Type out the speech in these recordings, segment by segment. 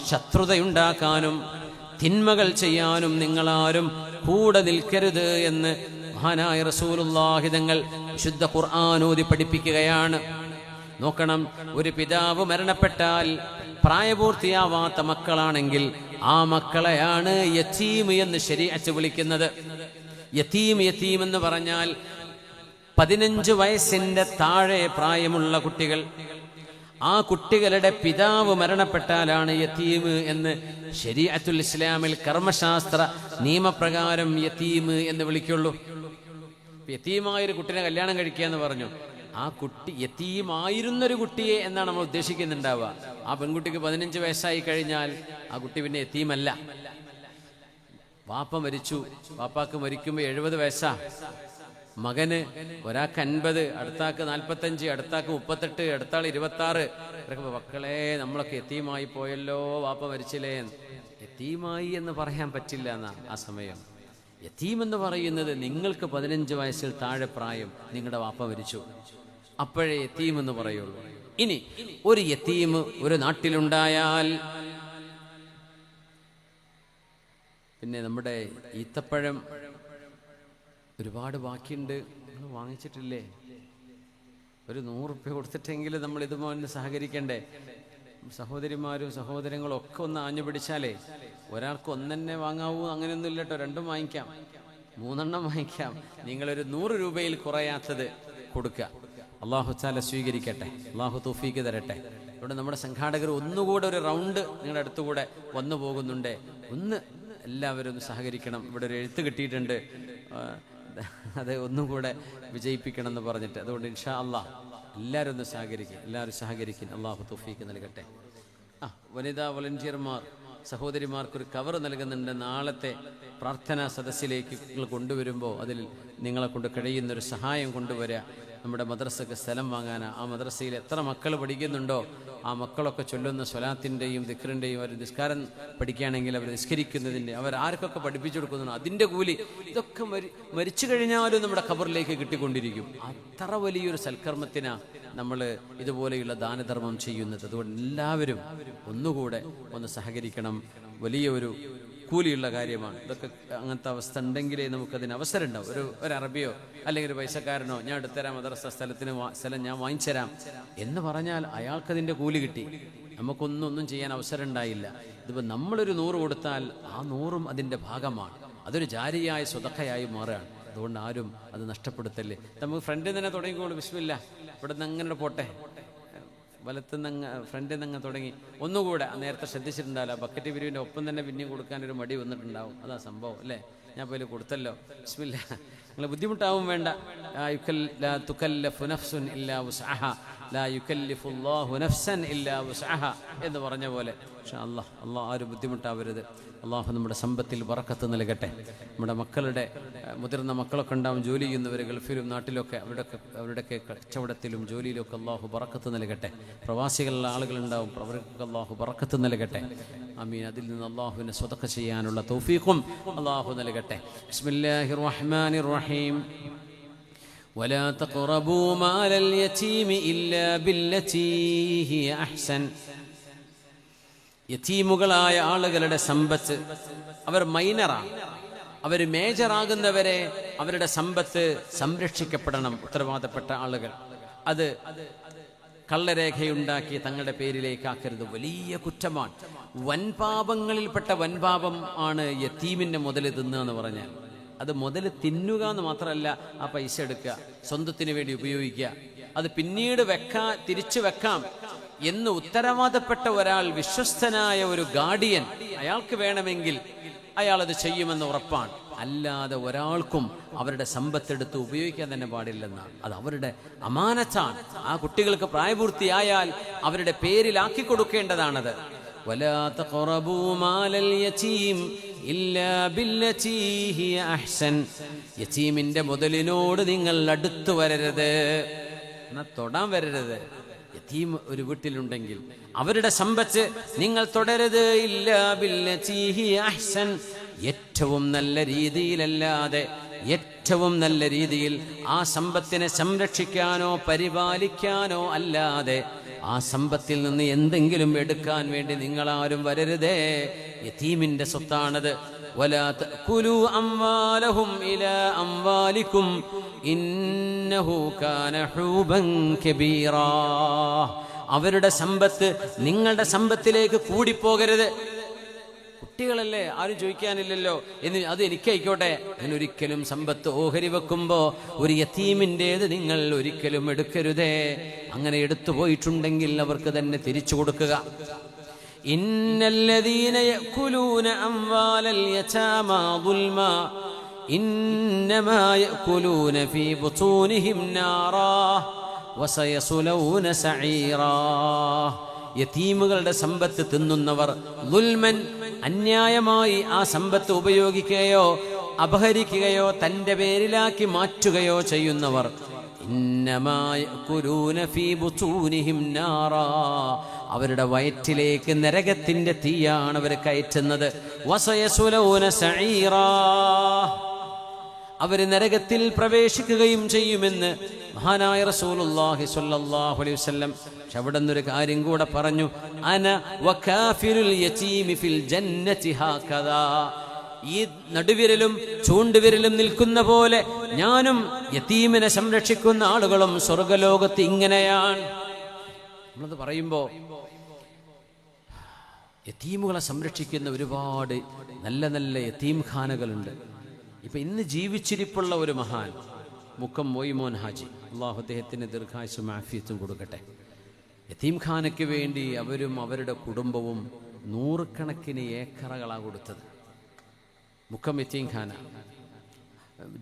ശത്രുതയുണ്ടാക്കാനും തിന്മകൾ ചെയ്യാനും നിങ്ങളാരും കൂടെ നിൽക്കരുത് എന്ന് മഹാനായ റസൂലുള്ളാഹി തങ്ങൾ വിശുദ്ധ ഖുർആൻ ഓതി പഠിപ്പിക്കുകയാണ്. നോക്കണം, ഒരു പിതാവ് മരണപ്പെട്ടാൽ പ്രായപൂർത്തിയാവാത്ത മക്കളാണെങ്കിൽ ആ മക്കളെയാണ് യതീം എന്ന് ശരീഅത്ത് വിളിക്കുന്നത്. യതീം എന്ന് പറഞ്ഞാൽ 15 വയസ്സിന്റെ താഴെ പ്രായമുള്ള കുട്ടികൾ. ആ കുട്ടികളുടെ പിതാവ് മരണപ്പെട്ടാലാണ് യതീം എന്ന് ശരീഅത്തുൽ ഇസ്ലാമിൽ കർമ്മശാസ്ത്ര നിയമപ്രകാരം യതീം എന്ന് വിളിക്കുള്ളൂ. യതീമായൊരു കുട്ടിനെ കല്യാണം കഴിക്കുക എന്ന് പറഞ്ഞു. ആ കുട്ടി യതീമായിരുന്നൊരു കുട്ടിയെ എന്നാണ് നമ്മൾ ഉദ്ദേശിക്കുന്നുണ്ടാവുക. ആ പെൺകുട്ടിക്ക് 15 വയസ്സായി കഴിഞ്ഞാൽ ആ കുട്ടി പിന്നെ യതീമല്ല. വാപ്പ മരിച്ചു, വാപ്പാക്ക് മരിക്കുമ്പോൾ 70 വയസ്സാ. മകന് ഒരാൾക്ക് 50, അടുത്താക്ക് 45, അടുത്താക്ക് 38, അടുത്താൾ 26. ഇവരൊക്കെ മക്കളെ നമ്മളൊക്കെ യതീമായി പോയല്ലോ, വാപ്പ മരിച്ചില്ലേ. യതീമായി എന്ന് പറയാൻ പറ്റില്ല എന്നാ ആ സമയം. യതീം എന്ന് പറയുന്നത് നിങ്ങൾക്ക് 15 വയസ്സിൽ താഴെ പ്രായം, നിങ്ങളുടെ വാപ്പ മരിച്ചു, അപ്പോഴേ യതീം എന്ന് പറയുള്ളൂ. ഇനി ഒരു യതീം ഒരു നാട്ടിലുണ്ടായാൽ, പിന്നെ നമ്മുടെ ഈത്തപ്പഴം ഒരുപാട് ബാക്കിയുണ്ട്, നിങ്ങൾ വാങ്ങിച്ചിട്ടില്ലേ? ഒരു 100 റുപ്യ കൊടുത്തിട്ടെങ്കിലും നമ്മൾ ഇതുപോലെ സഹകരിക്കണ്ടേ? സഹോദരിമാരും സഹോദരങ്ങളും ഒക്കെ ഒന്ന് ആഞ്ഞു പിടിച്ചാലേ, ഒരാൾക്ക് ഒന്നെന്നെ വാങ്ങാവൂ അങ്ങനെയൊന്നും ഇല്ലട്ടോ, 2 വാങ്ങിക്കാം, 3 വാങ്ങിക്കാം. നിങ്ങളൊരു 100 രൂപയിൽ കുറയാത്തത് കൊടുക്കുക. അള്ളാഹു തആല സ്വീകരിക്കട്ടെ, അള്ളാഹു തൗഫീക്ക് തരട്ടെ. ഇവിടെ നമ്മുടെ സംഘാടകർ ഒന്നുകൂടെ ഒരു റൗണ്ട് നിങ്ങളുടെ അടുത്തുകൂടെ വന്നു പോകുന്നുണ്ട്. ഒന്ന് എല്ലാവരും ഒന്ന് സഹകരിക്കണം. ഇവിടെ ഒരു എഴുത്ത് കിട്ടിയിട്ടുണ്ട്, അത് ഒന്നും കൂടെ വിജയിപ്പിക്കണം എന്ന് പറഞ്ഞിട്ട്. അതുകൊണ്ട് ഇൻഷാ അല്ലാഹ് എല്ലാവരും ഒന്ന് സഹകരിക്കും, എല്ലാവരും സഹകരിക്കും. അള്ളാഹു തൗഫീക്ക് നൽകട്ടെ. വനിതാ വോളണ്ടിയർമാർ സഹോദരിമാർക്കൊരു കവർ നൽകുന്നുണ്ട്. നാളത്തെ പ്രാർത്ഥനാ സദസ്സിലേക്ക് നിങ്ങൾ കൊണ്ടുവരുമ്പോൾ അതിൽ നിങ്ങളെ കൊണ്ട് കഴിയുന്നൊരു സഹായം കൊണ്ടുവരിക. നമ്മുടെ മദ്രസക്ക് സ്ഥലം വാങ്ങാനാണ്. ആ മദ്രസയിൽ എത്ര മക്കൾ പഠിക്കുന്നുണ്ടോ ആ മക്കളൊക്കെ ചൊല്ലുന്ന സ്വലാത്തിൻ്റെയും ദിക്റിൻ്റെയും, അവർ നിസ്കാരം പഠിക്കുകയാണെങ്കിൽ അവർ നിസ്കരിക്കുന്നതിൻ്റെ, അവർ ആർക്കൊക്കെ പഠിപ്പിച്ചു കൊടുക്കുന്നുണ്ടോ അതിൻ്റെ കൂലി ഇതൊക്കെ മരിച്ചു കഴിഞ്ഞാലും നമ്മുടെ ഖബറിലേക്ക് കിട്ടിക്കൊണ്ടിരിക്കും. അത്ര വലിയൊരു സൽക്കർമ്മത്തിനാണ് നമ്മൾ ഇതുപോലെയുള്ള ദാനധർമ്മം ചെയ്യുന്നത്. അതുകൊണ്ട് എല്ലാവരും ഒന്നുകൂടെ ഒന്ന് സഹകരിക്കണം. വലിയ ഒരു കൂലിയുള്ള കാര്യമാണ് ഇതൊക്കെ. അങ്ങനത്തെ അവസ്ഥ ഉണ്ടെങ്കിലേ നമുക്കതിന് അവസരം ഉണ്ടാവും. ഒരു അറബിയോ അല്ലെങ്കിൽ ഒരു പൈസക്കാരനോ ഞാൻ എടുത്തരാം, മദ്രസ സ്ഥലം ഞാൻ വാങ്ങിച്ചരാം എന്ന് പറഞ്ഞാൽ അയാൾക്കതിൻ്റെ കൂലി കിട്ടി, നമുക്കൊന്നും ചെയ്യാൻ അവസരം ഉണ്ടായില്ല. ഇതിപ്പോൾ നമ്മളൊരു 100 കൊടുത്താൽ ആ 100ഉം അതിൻ്റെ ഭാഗമാണ്. അതൊരു ജാരിയായ സ്വതക്കയായി മാറുകയാണ്. അതുകൊണ്ട് ആരും അത് നഷ്ടപ്പെടുത്തല്ലേ. നമുക്ക് ഫ്രണ്ടിൽ തന്നെ തുടങ്ങിക്കോളൂ. ബിസ്മില്ലാ, ഇവിടെ നിന്ന് അങ്ങനെ പോട്ടെ, വലത്തുനിന്ന് ഫ്രണ്ടിൽ നിന്ന് തുടങ്ങി. ഒന്നുകൂടെ നേരത്തെ ശ്രദ്ധിച്ചിട്ടുണ്ടാവില്ല, ബക്കറ്റ് പിരിവിൻ്റെ ഒപ്പം തന്നെ പിന്നെയും കൊടുക്കാനൊരു മടി വന്നിട്ടുണ്ടാവും. അതാ സംഭവം അല്ലേ. ഞാൻ പോയി കൊടുത്തല്ലോ. ബിസ്മില്ലാ, നിങ്ങൾ ബുദ്ധിമുട്ടാവും വേണ്ട. ലാ തുകല്ലഫു നഫ്സുൻ ഇല്ലാ വുസ്അഹാ, ലാ യുകല്ലിഫുല്ലാഹു നഫ്സൻ ഇല്ലാ വുസ്അഹാ എന്ന് പറഞ്ഞ പോലെ ഇൻഷാ അല്ലാഹ് ആരും ബുദ്ധിമുട്ടാവരുത്. അള്ളാഹു നമ്മുടെ സമ്പത്തിൽ ബറക്കത്ത് നൽകട്ടെ. നമ്മുടെ മക്കളുടെ മുതിർന്ന മക്കളൊക്കെ ഉണ്ടാവും, ജോലി ചെയ്യുന്നവർ ഗൾഫിലും നാട്ടിലൊക്കെ, അവരുടെയൊക്കെ കച്ചവടത്തിലും ജോലിയിലൊക്കെ അള്ളാഹു ബറക്കത്ത് നൽകട്ടെ. പ്രവാസികളുള്ള ആളുകളുണ്ടാവും, അവർക്ക് അള്ളാഹു ബറക്കത്ത് നൽകട്ടെ. ആമീൻ. അതിൽ നിന്ന് അള്ളാഹുവിനെ സ്വതക്ക ചെയ്യാനുള്ള തൗഫീഖും അള്ളാഹു നൽകട്ടെ. ബിസ്മില്ലാഹിർ റഹ്മാനിർ റഹീം. വലാ തഖറബൂ മാലൽ യതീമി ഇല്ലാ ബില്ലതീ ഹിയ അഹ്സൻ. യതീമുകളായ ആളുകളുടെ സമ്പത്ത്, അവർ മൈനറാണ്, അവർ മേജറാകുന്നവരെ അവരുടെ സമ്പത്ത് സംരക്ഷിക്കപ്പെടണം. ഉത്തരവാദപ്പെട്ട ആളുകൾ അത് കള്ളരേഖയുണ്ടാക്കി തങ്ങളുടെ പേരിലേക്കാക്കരുത്. വലിയ കുറ്റമാണ്. വൻപാപങ്ങളിൽപ്പെട്ട വൻപാപം ആണ് യതീമിന്റെ മുതൽ തിന്നുക എന്ന് പറഞ്ഞാൽ. അത് മുതൽ തിന്നുക എന്ന് മാത്രമല്ല, ആ പൈസ എടുക്കുക, സ്വന്തത്തിന് വേണ്ടി ഉപയോഗിക്കുക, അത് പിന്നീട് തിരിച്ചു വെക്കാം എന്ന് ഉത്തരവാദപ്പെട്ട ഒരാൾ, വിശ്വസ്തനായ ഒരു ഗാർഡിയൻ, അയാൾക്ക് വേണമെങ്കിൽ അയാളത് ചെയ്യുമെന്ന് ഉറപ്പാണ്. അല്ലാതെ ഒരാൾക്കും അവരുടെ സമ്പത്തെടുത്ത് ഉപയോഗിക്കാൻ തന്നെ പാടില്ലെന്നാണ്. അത് അവരുടെ അമാനത്താണ്. ആ കുട്ടികൾക്ക് പ്രായപൂർത്തിയായാൽ അവരുടെ പേരിലാക്കി കൊടുക്കേണ്ടതാണത്. വലാ തഖറബൂ മാലൽ യതീം ഇല്ലാ ബില്ലതീ ഹിയ അഹ്സൻ. യതീമിന്റെ മുതലിനോട് നിങ്ങൾ അടുത്തു വരരുത്, തൊടാൻ വരരുത്. യതീം ഒരു വീട്ടിലുണ്ടെങ്കിൽ അവരുടെ സമ്പത്ത് നിങ്ങൾ തുടരുത്. ഇല്ലാ ബില്ലതീ ഹിയ അഹ്സൻ, ഏറ്റവും നല്ല രീതിയിലല്ലാതെ, ഏറ്റവും നല്ല രീതിയിൽ ആ സമ്പത്തിനെ സംരക്ഷിക്കാനോ പരിപാലിക്കാനോ അല്ലാതെ ആ സമ്പത്തിൽ നിന്ന് എന്തെങ്കിലും എടുക്കാൻ വേണ്ടി നിങ്ങളാരും വരരുതേ. യതീമിന്റെ സ്വത്താണത്. വലാ തഅകുലു അംവാലഹും ഇലാ അംവാലികും ഇന്നഹു കാന ഹൂബൻ കബീറാ. അവരുടെ സമ്പത്ത് നിങ്ങളുടെ സമ്പത്തിലേക്ക് കൂടിപ്പോകരുത്. കുട്ടികളല്ലേ, ആരും ചോദിക്കാനില്ലല്ലോ എന്ന് അത് എനിക്കായിക്കോട്ടെ. അതിനൊരിക്കലും സമ്പത്ത് ഓഹരി വെക്കുമ്പോ ഒരു യതീമിൻ്റേത് നിങ്ങൾ ഒരിക്കലും എടുക്കരുതേ. അങ്ങനെ എടുത്തു പോയിട്ടുണ്ടെങ്കിൽ അവർക്ക് തന്നെ തിരിച്ചു കൊടുക്കുക. ഇന്നല്ലദീന യഅകുലൂന അംവാലൽ യതാമാ ദുൽമാ ഇന്നമാ യഅകുലൂന ഫീ ബുതൂനിഹിം നാറാ വസയസ്ലൗന സഈറാ. യതീമുകളുടെ സമ്പത്ത് തിന്നുന്നവർ, ദുൽമൻ അന്യായമായി ആ സമ്പത്ത് ഉപയോഗിക്കുകയോ അപഹരിക്കുകയോ തൻ്റെ പേരിലാക്കി മാറ്റുകയോ ചെയ്യുന്നവർ, ഇന്നമാ യഅകുലൂന ഫീ ബുതൂനിഹിം നാറാ, അവരുടെ വയറ്റിലേക്ക് നരകത്തിന്റെ തീയാണ് അവർ കയറ്റുന്നത്. വസയസ്ലൗന സഈറാ, അവർ നരകത്തിൽ പ്രവേശിക്കുകയും ചെയ്യുമെന്ന് മഹാനായ റസൂലുള്ളാഹി സ്വല്ലല്ലാഹു അലൈഹി വസല്ലം. പക്ഷെ അവിടെ നിന്നൊരു കാര്യം കൂടെ പറഞ്ഞു, അന വകാഫിലുൽ യതീമി ഫിൽ ജന്നതി ഹാകദാ. ഈ നടുവിരലും ചൂണ്ടുവിരലും നിൽക്കുന്ന പോലെ ഞാനും യതീമിനെ സംരക്ഷിക്കുന്ന ആളുകളും സ്വർഗലോകത്ത് ഇങ്ങനെയാണ്. നമ്മളത് പറയുമ്പോൾ യതീമുകളെ സംരക്ഷിക്കുന്ന ഒരുപാട് നല്ല നല്ല യതീം ഖാനകളുണ്ട്. ഇപ്പം ഇന്ന് ജീവിച്ചിരിപ്പുള്ള ഒരു മഹാൻ മുക്കം മൊയ്മോൻ ഹാജി, അള്ളാഹു അദ്ദേഹത്തിന് ദീർഘായുസ്സും ആഫിയത്തും കൊടുക്കട്ടെ. യതീംഖാനയ്ക്ക് വേണ്ടി അവരും അവരുടെ കുടുംബവും നൂറുകണക്കിന് ഏക്കറകളാണ് കൊടുത്തത്. മുക്കം യതീംഖാന.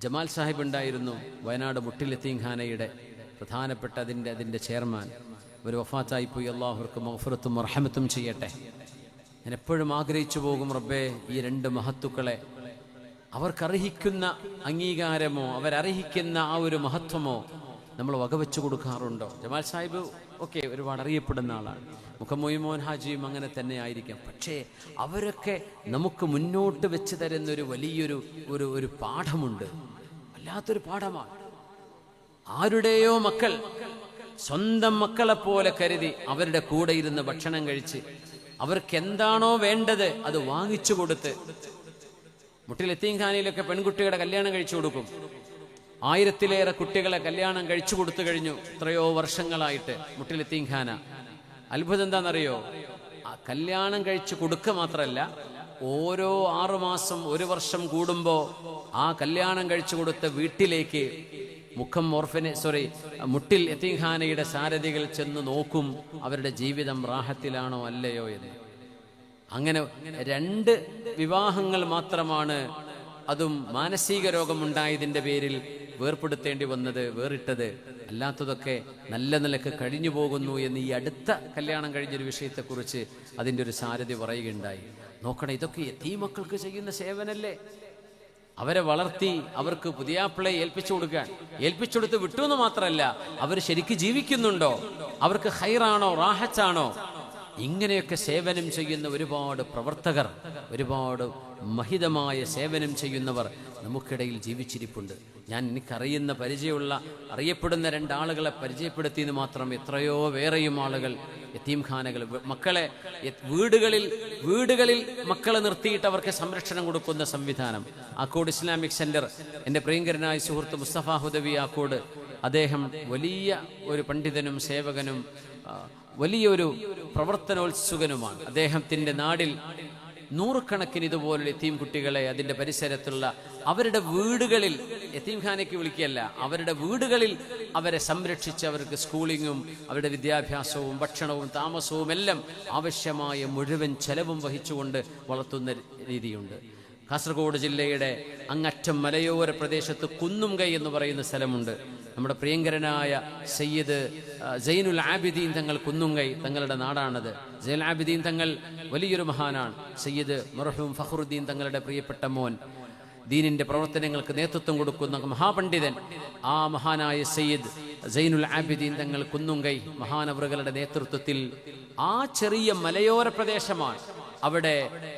ജമാൽ സാഹിബ് ഉണ്ടായിരുന്നു, വയനാട് മുട്ടിൽ യതീംഖാനയുടെ പ്രധാനപ്പെട്ട അതിൻ്റെ ചെയർമാൻ. ഒരു വഫാത്തായിപ്പോയി. അള്ളാഹുർക്ക് മഗ്ഫിറത്തും റഹ്മത്തും ചെയ്യട്ടെ. ഞാൻ എപ്പോഴും ആഗ്രഹിച്ചു പോകും, റബ്ബേ ഈ രണ്ട് മഹത്തുക്കളെ അവർക്കർഹിക്കുന്ന അംഗീകാരമോ അവരർഹിക്കുന്ന ആ ഒരു മഹത്വമോ നമ്മൾ വകവെച്ചു കൊടുക്കാറുണ്ടോ? ജമാൽ സാഹിബ് ഒക്കെ ഒരുപാട് അറിയപ്പെടുന്ന ആളാണ്. മുക്കം മൊയ്മോൻ ഹാജിയും അങ്ങനെ തന്നെ ആയിരിക്കാം. പക്ഷേ അവരൊക്കെ നമുക്ക് മുന്നോട്ട് വെച്ച് തരുന്നൊരു വലിയൊരു ഒരു പാഠമുണ്ട്. വല്ലാത്തൊരു പാഠമാണ്. ആരുടെയോ മക്കൾ സ്വന്തം മക്കളെപ്പോലെ കരുതി അവരുടെ കൂടെ ഇരുന്ന് ഭക്ഷണം കഴിച്ച് അവർക്ക് എന്താണോ വേണ്ടത് അത് വാങ്ങിച്ചു കൊടുത്ത്. മുട്ടിൽ യതീംഖാനയിലൊക്കെ പെൺകുട്ടികളുടെ കല്യാണം കഴിച്ചു കൊടുക്കും. 1000-ലേറെ കുട്ടികളെ കല്യാണം കഴിച്ചു കൊടുത്തു കഴിഞ്ഞു എത്രയോ വർഷങ്ങളായിട്ട് മുട്ടിൽ യതീംഖാന. അത്ഭുതം എന്താണെന്നറിയോ? കല്യാണം കഴിച്ചു കൊടുക്കുക മാത്രമല്ല, ഓരോ 6 മാസം 1 വർഷം കൂടുമ്പോൾ ആ കല്യാണം കഴിച്ചു കൊടുത്ത വീട്ടിലേക്ക് മുട്ടിൽ യതീംഖാനയുടെ സാരഥികൾ ചെന്ന് നോക്കും അവരുടെ ജീവിതം റാഹത്തിലാണോ അല്ലയോ എന്ന്. അങ്ങനെ 2 വിവാഹങ്ങൾ മാത്രമാണ്, അതും മാനസിക രോഗമുണ്ടായതിൻ്റെ പേരിൽ വേർപ്പെടുത്തേണ്ടി വന്നത്, വേറിട്ടത്. അല്ലാത്തതൊക്കെ നല്ല നിലക്ക് കഴിഞ്ഞു പോകുന്നു എന്ന് ഈ അടുത്ത കല്യാണം കഴിഞ്ഞൊരു വിഷയത്തെക്കുറിച്ച് അതിൻ്റെ ഒരു സാരഥി പറയുകയുണ്ടായി. നോക്കണം, ഇതൊക്കെ യതീമക്കൾക്ക് ചെയ്യുന്ന സേവനല്ലേ? അവരെ വളർത്തി അവർക്ക് പുതിയാപ്പിളെ ഏൽപ്പിച്ചു കൊടുക്കാൻ, ഏൽപ്പിച്ചു കൊടുത്ത് വിട്ടു എന്ന് മാത്രമല്ല, അവർ ശരിക്ക് ജീവിക്കുന്നുണ്ടോ, അവർക്ക് ഖൈറാണോ റാഹത്താണോ? ഇങ്ങനെയൊക്കെ സേവനം ചെയ്യുന്ന ഒരുപാട് പ്രവർത്തകർ, ഒരുപാട് മഹിതമായ സേവനം ചെയ്യുന്നവർ നമുക്കിടയിൽ ജീവിച്ചിരിപ്പുണ്ട്. ഞാൻ എനിക്കറിയുന്ന പരിചയമുള്ള അറിയപ്പെടുന്ന 2 ആളുകളെ പരിചയപ്പെടുത്തിയെന്ന് മാത്രം, എത്രയോ വേറെയും ആളുകൾ യതീംഖാനകൾ, മക്കളെ വീടുകളിൽ മക്കളെ നിർത്തിയിട്ട് അവർക്ക് സംരക്ഷണം കൊടുക്കുന്ന സംവിധാനം. ആക്കോട് ഇസ്ലാമിക് സെന്റർ, എൻ്റെ പ്രിയങ്കരനായ സുഹൃത്ത് മുസ്തഫ ഹുദവി ആക്കോട്, അദ്ദേഹം വലിയ ഒരു പണ്ഡിതനും സേവകനും വലിയൊരു പ്രവർത്തനോത്സുകനുമാണ്. അദ്ദേഹത്തിൻ്റെ നാടിൽ 100 കണക്കിന് ഇതുപോലെ യതീം കുട്ടികളെ അതിൻ്റെ പരിസരത്തുള്ള അവരുടെ വീടുകളിൽ, യതീംഖാനയ്ക്ക് വിളിക്കുകയല്ല, അവരുടെ വീടുകളിൽ അവരെ സംരക്ഷിച്ച് അവർക്ക് സ്കൂളിങ്ങും അവരുടെ വിദ്യാഭ്യാസവും ഭക്ഷണവും താമസവും എല്ലാം ആവശ്യമായ മുഴുവൻ ചെലവും വഹിച്ചുകൊണ്ട് വളർത്തുന്ന രീതിയുണ്ട്. കാസർഗോഡ് ജില്ലയുടെ അങ്ങറ്റം മലയോര പ്രദേശത്ത് കുന്നുംകൈ എന്ന് പറയുന്ന സ്ഥലമുണ്ട്. നമ്മുടെ പ്രിയങ്കരനായ സയ്യിദ് സൈനുൽ ആബിദീൻ തങ്ങൾ കുന്നുംകൈ തങ്ങളുടെ നാടാണത്. സൈനുൽ ആബിദീൻ തങ്ങൾ വലിയൊരു മഹാനാണ്. സയ്യിദ് മർഹൂം ഫഖറുദ്ദീൻ തങ്ങളുടെ പ്രിയപ്പെട്ട മോൻ, ദീനിന്റെ പ്രവർത്തനങ്ങൾക്ക് നേതൃത്വം കൊടുക്കുന്ന മഹാപണ്ഡിതൻ. ആ മഹാനായ സയ്യിദ് സൈനുൽ ആബിദീൻ തങ്ങൾ കുന്നുംകൈ മഹാനവറുകളുടെ നേതൃത്വത്തിൽ, ആ ചെറിയ മലയോര പ്രദേശമാണ്, അവിടെ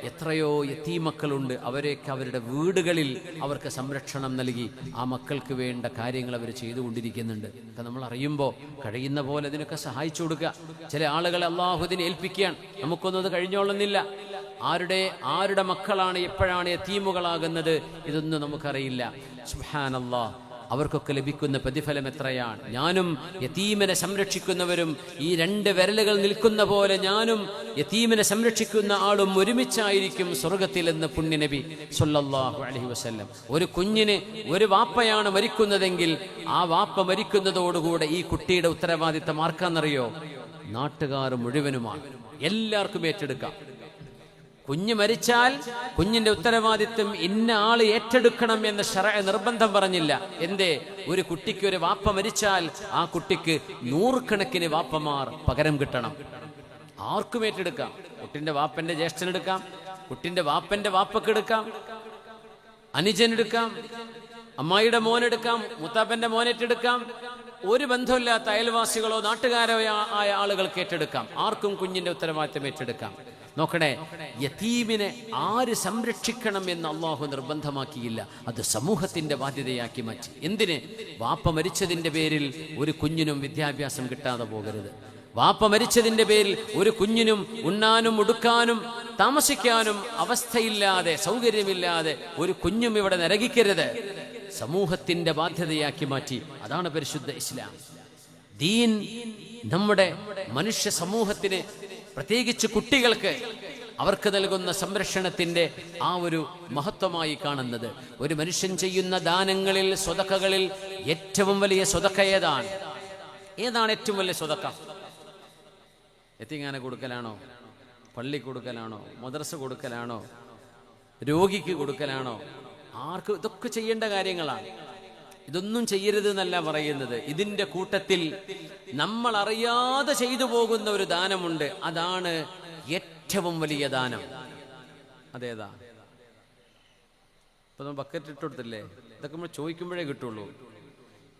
എത്രയോ യതീമക്കളുണ്ട്. അവരെയൊക്കെ അവരുടെ വീടുകളിൽ അവർക്ക് സംരക്ഷണം നൽകി ആ മക്കൾക്ക് വേണ്ട കാര്യങ്ങൾ അവർ ചെയ്തുകൊണ്ടിരിക്കുന്നുണ്ട്. ഒക്കെ നമ്മൾ അറിയുമ്പോൾ കഴിയുന്ന പോലെ അതിനൊക്കെ സഹായിച്ചു കൊടുക്കുക. ചില ആളുകളെ അള്ളാഹുദിനെ ഏൽപ്പിക്കാൻ നമുക്കൊന്നും അത് കഴിഞ്ഞോളുന്നില്ല. ആരുടെ മക്കളാണ് എപ്പോഴാണ് യതീമുകളാകുന്നത് ഇതൊന്നും നമുക്കറിയില്ല. സുബ്ഹാനല്ലാഹ്, അവർക്കൊക്കെ ലഭിക്കുന്ന പ്രതിഫലം എത്രയാണ്. ഞാനും യതീമിനെ സംരക്ഷിക്കുന്നവരും ഈ 2 വിരലുകൾ നിൽക്കുന്ന പോലെ ഞാനും യതീമിനെ സംരക്ഷിക്കുന്ന ആളും ഒരുമിച്ചായിരിക്കും സ്വർഗത്തിലെന്ന് പുണ്യനബി സ്വല്ലല്ലാഹു അലൈഹി വസല്ലം. ഒരു കുഞ്ഞിന് ഒരു വാപ്പയാണ് മരിക്കുന്നതെങ്കിൽ ആ വാപ്പ മരിക്കുന്നതോടുകൂടെ ഈ കുട്ടിയുടെ ഉത്തരവാദിത്തം ആർക്കാന്നറിയോ? നാട്ടുകാർ മുഴുവനുമാണ്. എല്ലാവർക്കും ഏറ്റെടുക്കാം. കുഞ്ഞ് മരിച്ചാൽ കുഞ്ഞിന്റെ ഉത്തരവാദിത്വം ഇന്ന ആള് ഏറ്റെടുക്കണം എന്ന് ശറഅ് നിർബന്ധം പറഞ്ഞില്ല. എന്തേ? ഒരു കുട്ടിക്ക് ഒരു വാപ്പ മരിച്ചാൽ ആ കുട്ടിക്ക് 100 കണക്കിന് വാപ്പമാർ പകരം കിട്ടണം. ആർക്കും ഏറ്റെടുക്കാം. കുട്ടിന്റെ വാപ്പന്റെ ജ്യേഷ്ഠനെടുക്കാം, കുട്ടിന്റെ വാപ്പന്റെ വാപ്പക്കെടുക്കാം, അനുജനെടുക്കാം, അമ്മായിയുടെ മോനെടുക്കാം, മുത്താപ്പന്റെ മോനേറ്റെടുക്കാം. ഒരു ബന്ധമില്ലാത്ത അയൽവാസികളോ നാട്ടുകാരോ ആയ ആളുകൾക്ക് ഏറ്റെടുക്കാം. ആർക്കും കുഞ്ഞിന്റെ ഉത്തരവാദിത്വം ഏറ്റെടുക്കാം. നോക്കണേ, യതീമിനെ ആര് സംരക്ഷിക്കണം എന്ന് അള്ളാഹു നിർബന്ധമാക്കിയില്ല. അത് സമൂഹത്തിന്റെ ബാധ്യതയാക്കി മാറ്റി. എന്തിന്? വാപ്പ മരിച്ചതിന്റെ പേരിൽ ഒരു കുഞ്ഞിനും വിദ്യാഭ്യാസം കിട്ടാതെ പോകരുത്. വാപ്പ മരിച്ചതിന്റെ പേരിൽ ഒരു കുഞ്ഞിനും ഉണ്ണാനും ഉടുക്കാനും താമസിക്കാനും അവസ്ഥയില്ലാതെ, സൗകര്യമില്ലാതെ ഒരു കുഞ്ഞും ഇവിടെ നരകിക്കരുത്. സമൂഹത്തിന്റെ ബാധ്യതയാക്കി മാറ്റി. അതാണ് പരിശുദ്ധ ഇസ്ലാം. ദീൻ നമ്മുടെ മനുഷ്യ സമൂഹത്തിന്, പ്രത്യേകിച്ച് കുട്ടികൾക്ക് അവർക്ക് നൽകുന്ന സംരക്ഷണത്തിന്റെ ആ ഒരു മഹത്വമായി കാണുന്നത്. ഒരു മനുഷ്യൻ ചെയ്യുന്ന ദാനങ്ങളിൽ, സ്വതക്കകളിൽ ഏറ്റവും വലിയ സ്വതക്ക ഏതാണ്? ഏറ്റവും വലിയ സ്വതക്ക? യതീംഖാന കൊടുക്കലാണോ? പള്ളി കൊടുക്കലാണോ? മദ്രസ കൊടുക്കലാണോ? രോഗിക്ക് കൊടുക്കലാണോ? ആർക്ക്? ഇതൊക്കെ ചെയ്യേണ്ട കാര്യങ്ങളാണ്. ഇതൊന്നും ചെയ്യരുത് എന്നല്ല പറയുന്നത്. ഇതിന്റെ കൂട്ടത്തിൽ നമ്മൾ അറിയാതെ ചെയ്തു പോകുന്ന ഒരു ദാനമുണ്ട്. അതാണ് ഏറ്റവും വലിയ ദാനം. അതേതാ? ഇപ്പൊ നമ്മൾ ബക്കറ്റ് ഇട്ടുകൊടുത്തില്ലേ? ഇതൊക്കെ നമ്മൾ ചോദിക്കുമ്പോഴേ കിട്ടുള്ളൂ.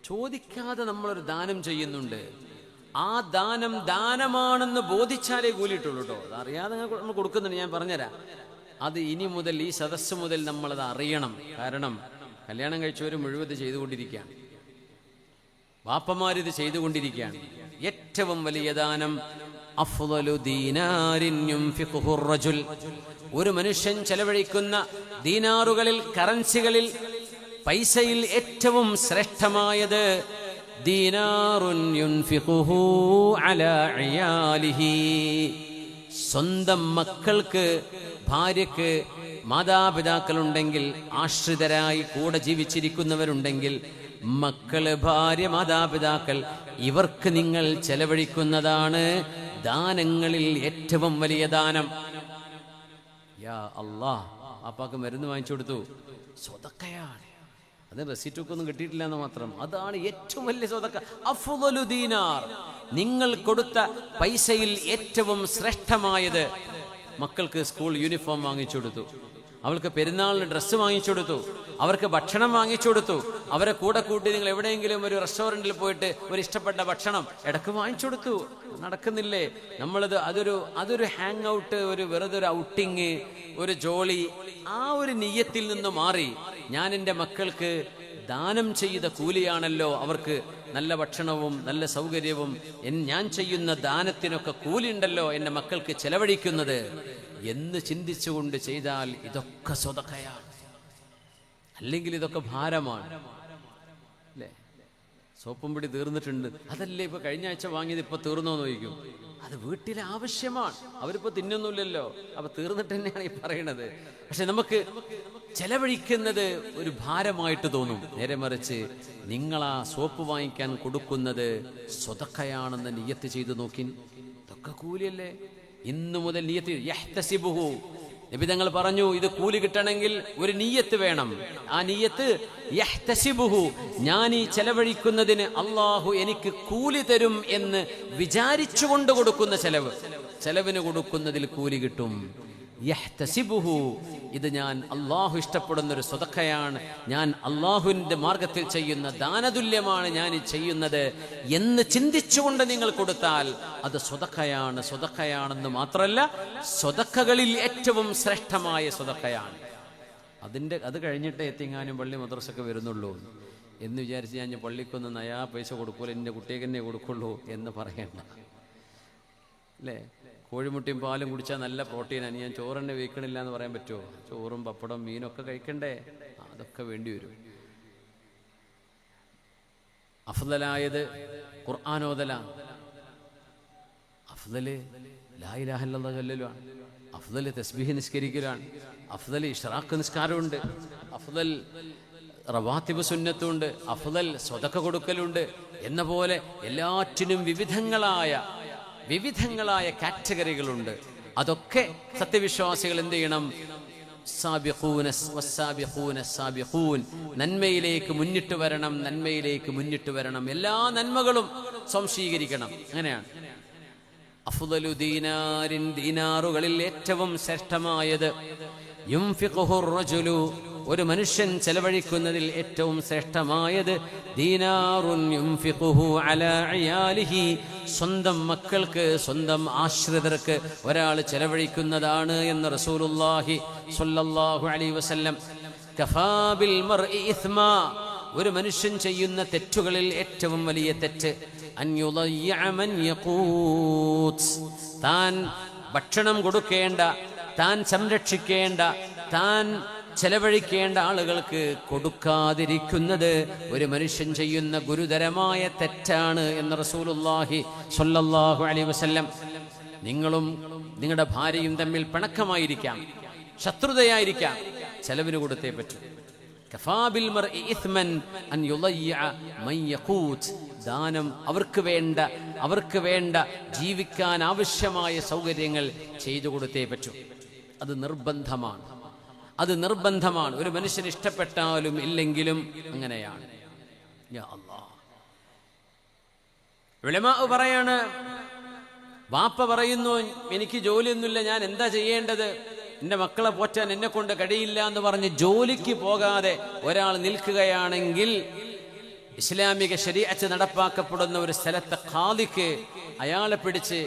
ചോദിക്കാതെ നമ്മളൊരു ദാനം ചെയ്യുന്നുണ്ട്. ആ ദാനം ദാനമാണെന്ന് ബോധിച്ചാലേ കൂലിയിട്ടുള്ളൂ കേട്ടോ. അത് അറിയാതെ നമ്മൾ കൊടുക്കുന്നുണ്ട്. ഞാൻ പറഞ്ഞുതരാം. അത് ഇനി മുതൽ, ഈ സദസ്സ് മുതൽ നമ്മളത് അറിയണം. കാരണം കല്യാണം കഴിച്ചവർ മുഴുവൻ ഇത് ചെയ്തുകൊണ്ടിരിക്കുകയാണ്. വാപ്പമാരിത് ചെയ്തുകൊണ്ടിരിക്കുകയാണ്. ഏറ്റവും വലിയ ദാനം അഫ്ളലു ദീനാരിൻ യുൻഫിഖുഹു റജുൽ. ഒരു മനുഷ്യൻ ചെലവഴിക്കുന്ന ദീനാറുകളിൽ, കറൻസികളിൽ, പൈസയിൽ ഏറ്റവും ശ്രേഷ്ഠമായത് ദീനാറുൻ യുൻഫിഖുഹു അലാ ഇയാലിഹി. സ്വന്തം മക്കൾക്ക്, ഭാര്യക്ക്, മാതാപിതാക്കളുണ്ടെങ്കിൽ, ആശ്രിതരായി കൂടെ ജീവിച്ചിരിക്കുന്നവരുണ്ടെങ്കിൽ, മക്കള്, ഭാര്യ, മാതാപിതാക്കൾ, ഇവർക്ക് നിങ്ങൾ ചെലവഴിക്കുന്നതാണ് ദാനങ്ങളിൽ ഏറ്റവും വലിയ ദാനം. യാ അല്ലാഹ്, അപ്പാക്ക് മരുന്ന് വാങ്ങിച്ചു കൊടുത്തു, സ്വതക്കയാണ്. അത് റെസിറ്റൊക്കെ കിട്ടിയിട്ടില്ല എന്ന് മാത്രം. അതാണ് ഏറ്റവും വലിയ സ്വതക്ക. അഫ്ളലു ദീനാർ. നിങ്ങൾ കൊടുത്ത പൈസയിൽ ഏറ്റവും ശ്രേഷ്ഠമായത്. മക്കൾക്ക് സ്കൂൾ യൂണിഫോം വാങ്ങിച്ചു കൊടുത്തു, അവൾക്ക് പെരുന്നാളിന് ഡ്രസ്സ് വാങ്ങിച്ചു കൊടുത്തു, അവർക്ക് ഭക്ഷണം വാങ്ങിച്ചു കൊടുത്തു. അവരെ കൂടെ കൂട്ടി നിങ്ങൾ എവിടെയെങ്കിലും ഒരു റെസ്റ്റോറൻറ്റിൽ പോയിട്ട് ഒരു ഇഷ്ടപ്പെട്ട ഭക്ഷണം ഇടക്ക് വാങ്ങിച്ചു കൊടുത്തു. നടക്കുന്നില്ലേ? നമ്മളത് അതൊരു ഹാങ് ഔട്ട്, വെറുതെ ഒരു ഔട്ടിങ്, ഒരു ജോളി, ആ ഒരു നിയ്യത്തിൽ നിന്ന് മാറി ഞാൻ എൻ്റെ മക്കൾക്ക് ദാനം ചെയ്ത കൂലിയാണല്ലോ, അവർക്ക് നല്ല ഭക്ഷണവും നല്ല സൗകര്യവും ഞാൻ ചെയ്യുന്ന ദാനത്തിനൊക്കെ കൂലിയുണ്ടല്ലോ എൻ്റെ മക്കൾക്ക് ചെലവഴിക്കുന്നത് എന്ന് ചിന്തിച്ചുകൊണ്ട് ചെയ്താൽ ഇതൊക്കെ സ്വതക്കയാണ്. അല്ലെങ്കിൽ ഇതൊക്കെ ഭാരമാണ്. അല്ലേ? സോപ്പും പിടി തീർന്നിട്ടുണ്ട്, അതല്ലേ ഇപ്പൊ കഴിഞ്ഞ ആഴ്ച വാങ്ങിയത് ഇപ്പൊ തീർന്നോന്ന് ചോദിക്കും. അത് വീട്ടിലെ ആവശ്യമാണ്, അവരിപ്പോ തിന്നൊന്നുമില്ലല്ലോ, അപ്പൊ തീർന്നിട്ട് തന്നെയാണ് ഈ പറയണത്. പക്ഷെ നമുക്ക് ചെലവഴിക്കുന്നത് ഒരു ഭാരമായിട്ട് തോന്നും. നേരെ മറിച്ച് നിങ്ങളാ സോപ്പ് വാങ്ങിക്കാൻ കൊടുക്കുന്നത് സ്വതക്കയാണെന്ന് നിയ്യത്ത് ചെയ്തു നോക്കി. ഇതൊക്കെ കൂലിയല്ലേ? ഇന്നു മുതൽ നിയ്യത്ത് യഹ്തസിബുഹു. നബി തങ്ങൾ പറഞ്ഞു, ഇത് കൂലി കിട്ടണമെങ്കിൽ ഒരു നിയ്യത്ത് വേണം. ആ നിയ്യത്ത് യഹ്തസിബുഹു, ഞാൻ ഈ ചെലവഴിക്കുന്നതിന് അള്ളാഹു എനിക്ക് കൂലി തരും എന്ന് വിചാരിച്ചുകൊണ്ട് കൊടുക്കുന്ന ചെലവിന് കൊടുക്കുന്നതിൽ കൂലി കിട്ടും. യഹ്തസിബുഹു, ഇത് ഞാൻ അള്ളാഹു ഇഷ്ടപ്പെടുന്നൊരു സ്വതക്കയാണ്, ഞാൻ അള്ളാഹുവിൻ്റെ മാർഗത്തിൽ ചെയ്യുന്ന ദാനതുല്യമാണ് ഞാൻ ഈ ചെയ്യുന്നത് എന്ന് ചിന്തിച്ചുകൊണ്ട് നിങ്ങൾ കൊടുത്താൽ അത് സ്വതക്കയാണ്. സ്വതക്കയാണെന്ന് മാത്രമല്ല, സ്വതക്കകളിൽ ഏറ്റവും ശ്രേഷ്ഠമായ സ്വതക്കയാണ്. അത് കഴിഞ്ഞിട്ട് എത്തിങ്ങാനും പള്ളി മദ്രസൊക്കെ വരുന്നുള്ളൂ എന്ന് വിചാരിച്ച് ഞാൻ പള്ളിക്കൊന്ന് നയാ പൈസ കൊടുക്കൂല, എൻ്റെ കുട്ടിക്ക് തന്നെ കൊടുക്കുള്ളൂ എന്ന് പറയണ്ട. അല്ലേ, കോഴിമുട്ടിയും പാലും കുടിച്ചാൽ നല്ല പ്രോട്ടീനാണ്, ഞാൻ ചോറെന്നെ കഴിക്കണില്ല എന്ന് പറയാൻ പറ്റുമോ? ചോറും പപ്പടം മീനൊക്കെ കഴിക്കണ്ടേ? അതൊക്കെ വേണ്ടി വരും. അഫ്ദലായത് ഖുർആനോദലാണ്, അഫ്ദല് ലാ ഇലാഹ ഇല്ലല്ലാഹ് ചൊല്ലലുമാണ്, അഫ്ദല് തസ്ബീഹ് നിസ്കരിക്കലാണ്, അഫ്ദൽ ഇഷ്റാഖ് നിസ്കാരമുണ്ട്, അഫ്ദൽ റവാത്തിബ് സുന്നത്തുണ്ട്, അഫ്ദൽ സ്വതക്ക കൊടുക്കലുണ്ട്. എന്ന പോലെ എല്ലാറ്റിനും വിവിധങ്ങളായ കാറ്റഗറികളുണ്ട്. അതൊക്കെ സത്യവിശ്വാസികൾ എന്ത് ചെയ്യണം? നന്മയിലേക്ക് മുന്നിട്ട് വരണം, നന്മയിലേക്ക് മുന്നിട്ട് വരണം, എല്ലാ നന്മകളും സംശീകരിക്കണം. അങ്ങനെയാണ്. അഫ്ദലു ദീനാരിൻ, ദീനാറുകളിൽ ഏറ്റവും ശ്രേഷ്ഠമായത്, യുൻഫിഖുഹു റജുലു, ഒരു മനുഷ്യൻ ചെലവഴിക്കുന്നതിൽ ഏറ്റവും ശ്രേഷ്ഠമായത്, ദീനാറുൻ യുൻഫിഖുഹു അലാ ഇയാലിഹി, സ്വന്തം മക്കൾക്ക്, സ്വന്തം ആശ്രിതർക്ക് ഒരാൾ ചെലവഴിക്കുന്നതാണ് എന്ന് റസൂലുള്ളാഹി സ്വല്ലല്ലാഹു അലൈഹി വസല്ലം. കഫാ ബിൽ മർഇ ഇസ്മാ, ഒരു മനുഷ്യൻ ചെയ്യുന്ന തെറ്റുകളിൽ ഏറ്റവും വലിയ തെറ്റ്, അൻ യുളയ്യ മൻ യഖൂത്, താൻ ഭക്ഷണം കൊടുക്കേണ്ട, താൻ സംരക്ഷിക്കേണ്ട, താൻ ചെലവഴിക്കേണ്ട ആളുകൾക്ക് കൊടുക്കാതിരിക്കുന്നത് ഒരു മനുഷ്യൻ ചെയ്യുന്ന ഗുരുതരമായ തെറ്റാണ് എന്ന് റസൂലുള്ളാഹി സ്വല്ലല്ലാഹു അലൈഹി വസല്ലം. നിങ്ങളും നിങ്ങളുടെ ഭാര്യയും തമ്മിൽ പിണക്കമായിരിക്കാം, ശത്രുതയായിരിക്കാം, ചെലവിന് കൊടുത്തേ പറ്റൂ. കഫാ ബിൽ മർഇ ഇസ്മൻ അൻ യുളയ്യ മൻ യഖൂത്, ദാനം, അവർക്ക് വേണ്ട ജീവിക്കാൻ ആവശ്യമായ സൗകര്യങ്ങൾ ചെയ്തു കൊടുത്തേ പറ്റൂ. അത് നിർബന്ധമാണ്. ഒരു മനുഷ്യന് ഇഷ്ടപ്പെട്ടാലും ഇല്ലെങ്കിലും അങ്ങനെയാണ്. യാ അല്ലാഹ്, ഉലമാ പറയാണ്, വാപ്പ പറയുന്നു എനിക്ക് ജോലിയൊന്നുമില്ല, ഞാൻ എന്താ ചെയ്യേണ്ടത്, എൻ്റെ മക്കളെ പോറ്റാൻ എന്നെ കൊണ്ട് കഴിയില്ല എന്ന് പറഞ്ഞ് ജോലിക്ക് പോകാതെ ഒരാൾ നിൽക്കുകയാണെങ്കിൽ, ഇസ്ലാമിക ശരീഅത്ത് നടപ്പാക്കപ്പെടുന്ന ഒരു സ്ഥലത്തെ ഖാദിക്ക് അയാളെ പിടിച്ച്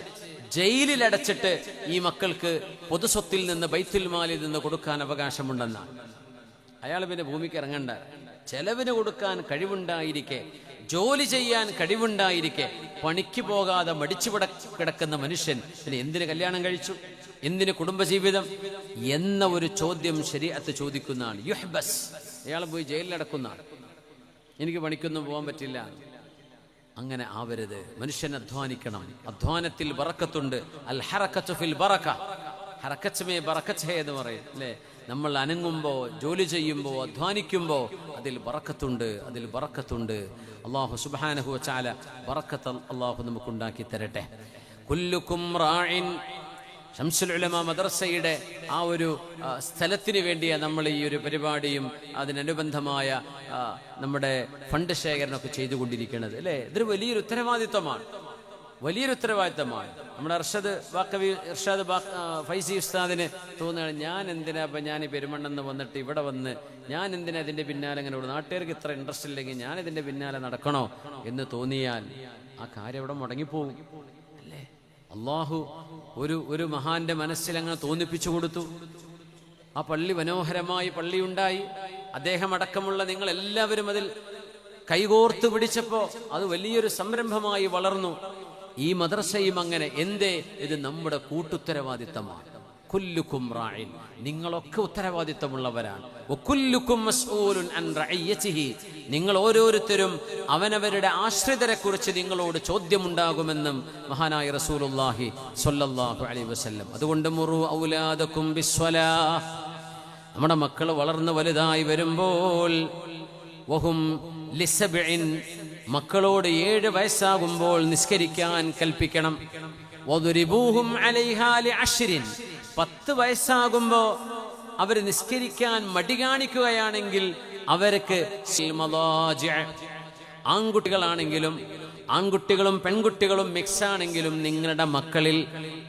ജയിലിലടച്ചിട്ട് ഈ മക്കൾക്ക് പൊതുസ്വത്തിൽ നിന്ന്, ബൈത്തുൽ മാലിൽ നിന്ന് കൊടുക്കാൻ അവകാശമുണ്ടെന്നാണ്. അയാൾ പിന്നെ ഭൂമിക്ക് ഇറങ്ങണ്ട. ചെലവിന് കൊടുക്കാൻ കഴിവുണ്ടായിരിക്കെ, ജോലി ചെയ്യാൻ കഴിവുണ്ടായിരിക്കെ, പണിക്ക് പോകാതെ മടിച്ചു കിടക്കുന്ന മനുഷ്യൻ പിന്നെ എന്തിന് കല്യാണം കഴിച്ചു, എന്തിന് കുടുംബജീവിതം എന്ന ഒരു ചോദ്യം ശരീഅത്ത് ചോദിക്കുന്നതാണ്. യുഹ്ബസ്, അയാൾ പോയി ജയിലിലടക്കുന്നതാണ്. എനിക്ക് പണിക്കൊന്നും പോകാൻ പറ്റില്ല. അങ്ങനെ ആവരുത്. മനുഷ്യൻ അധ്വാനിക്കണം, അധ്വാനത്തിൽ ബറക്കത്തുണ്ട്. അൽ ഹറക്കത്തു ഫിൽ ബറക, ഹറക്കത്ത് മേ ബറക്കത്ത് ഹേ എന്ന് പറയും അല്ലേ. നമ്മൾ അനങ്ങുമ്പോൾ, ജോലി ചെയ്യുമ്പോൾ, അധ്വാനിക്കുമ്പോൾ അതിൽ ബറക്കത്തുണ്ട്. അല്ലാഹു സുബ്ഹാനഹു വ തആല ബറക്കത്ത് അല്ലാഹു നമുക്കുണ്ടാക്കി തരട്ടെ. കുല്ലുക്കും റാഇൻ, ശംസുൽ ഉലമ മദ്രസയുടെ ആ ഒരു സ്ഥലത്തിന് വേണ്ടിയാണ് നമ്മൾ ഈ ഒരു പരിപാടിയും അതിനനുബന്ധമായ നമ്മുടെ ഫണ്ട് ശേഖരണമൊക്കെ ചെയ്തുകൊണ്ടിരിക്കുന്നത് അല്ലേ. ഇതൊരു വലിയൊരു ഉത്തരവാദിത്വമാണ്. നമ്മുടെ ഇർഷാദ് ഫൈസി ഉസ്താദിന് തോന്നുകയാണ്, ഞാൻ എന്തിനാ ഇപ്പം ഞാൻ ഈ പെരുമണ്ണെന്ന് വന്നിട്ട് ഇവിടെ വന്ന് ഞാൻ എന്തിനാ ഇതിൻ്റെ പിന്നാലെ അങ്ങനെ നാട്ടുകാർക്ക് ഇത്ര ഇൻട്രസ്റ്റ് ഇല്ലെങ്കിൽ ഞാൻ ഇതിൻ്റെ പിന്നാലെ നടക്കണോ എന്ന് തോന്നിയാൽ ആ കാര്യം അവിടെ മുടങ്ങിപ്പോവും അല്ലേ. അള്ളാഹു ഒരു മഹാന്റെ മനസ്സിൽ അങ്ങനെ തോന്നിപ്പിച്ചു കൊടുത്തു. ആ പള്ളി മനോഹരമായി പള്ളിയുണ്ടായി. അദ്ദേഹം അടക്കമുള്ള നിങ്ങൾ എല്ലാവരും അതിൽ കൈകോർത്ത് പിടിച്ചപ്പോൾ അത് വലിയൊരു സംരംഭമായി വളർന്നു. ഈ മദ്രസയും അങ്ങനെ. എന്തേ? ഇത് നമ്മുടെ കൂട്ടുത്തരവാദിത്തമാണ്. കുല്ലുക്കും റാഇൻ, നിങ്ങളൊക്കെ ഉത്തരവാദിത്തമുള്ളവരാണ്. വകുല്ലുക്കും മസ്ഊലുൻ അൻ റഇയതിഹി, നിങ്ങൾ ഓരോരുത്തരും അവനവരുടെ ആശ്രിതരെ കുറിച്ച് നിങ്ങളോട് ചോദ്യമുണ്ടാകുമെന്നും മഹാനായ റസൂലുള്ളാഹി സ്വല്ലല്ലാഹു അലൈഹി വസല്ലം. അതുകൊണ്ട് മുറു ഔലാദകും ബിസ്വലാഹ്, നമ്മുടെ മക്കൾ വളർന്ന് വലുതായി വരുമ്പോൾ, വഹും ലിസബ്ഇൻ, മക്കളോട് 7 വയസ്സാകുമ്പോൾ നിസ്കരിക്കാൻ കൽപ്പിക്കണം. വദുരിബൂഹും അലൈഹാ ലിഅശ്രിൻ, 10 വയസ്സാകുമ്പോൾ അവർ നിസ്കരിക്കാൻ മടി കാണിക്കുകയാണെങ്കിൽ അവർക്ക് ആൺകുട്ടികളാണെങ്കിലും ആൺകുട്ടികളും പെൺകുട്ടികളും മിക്സാണെങ്കിലും നിങ്ങളുടെ മക്കളിൽ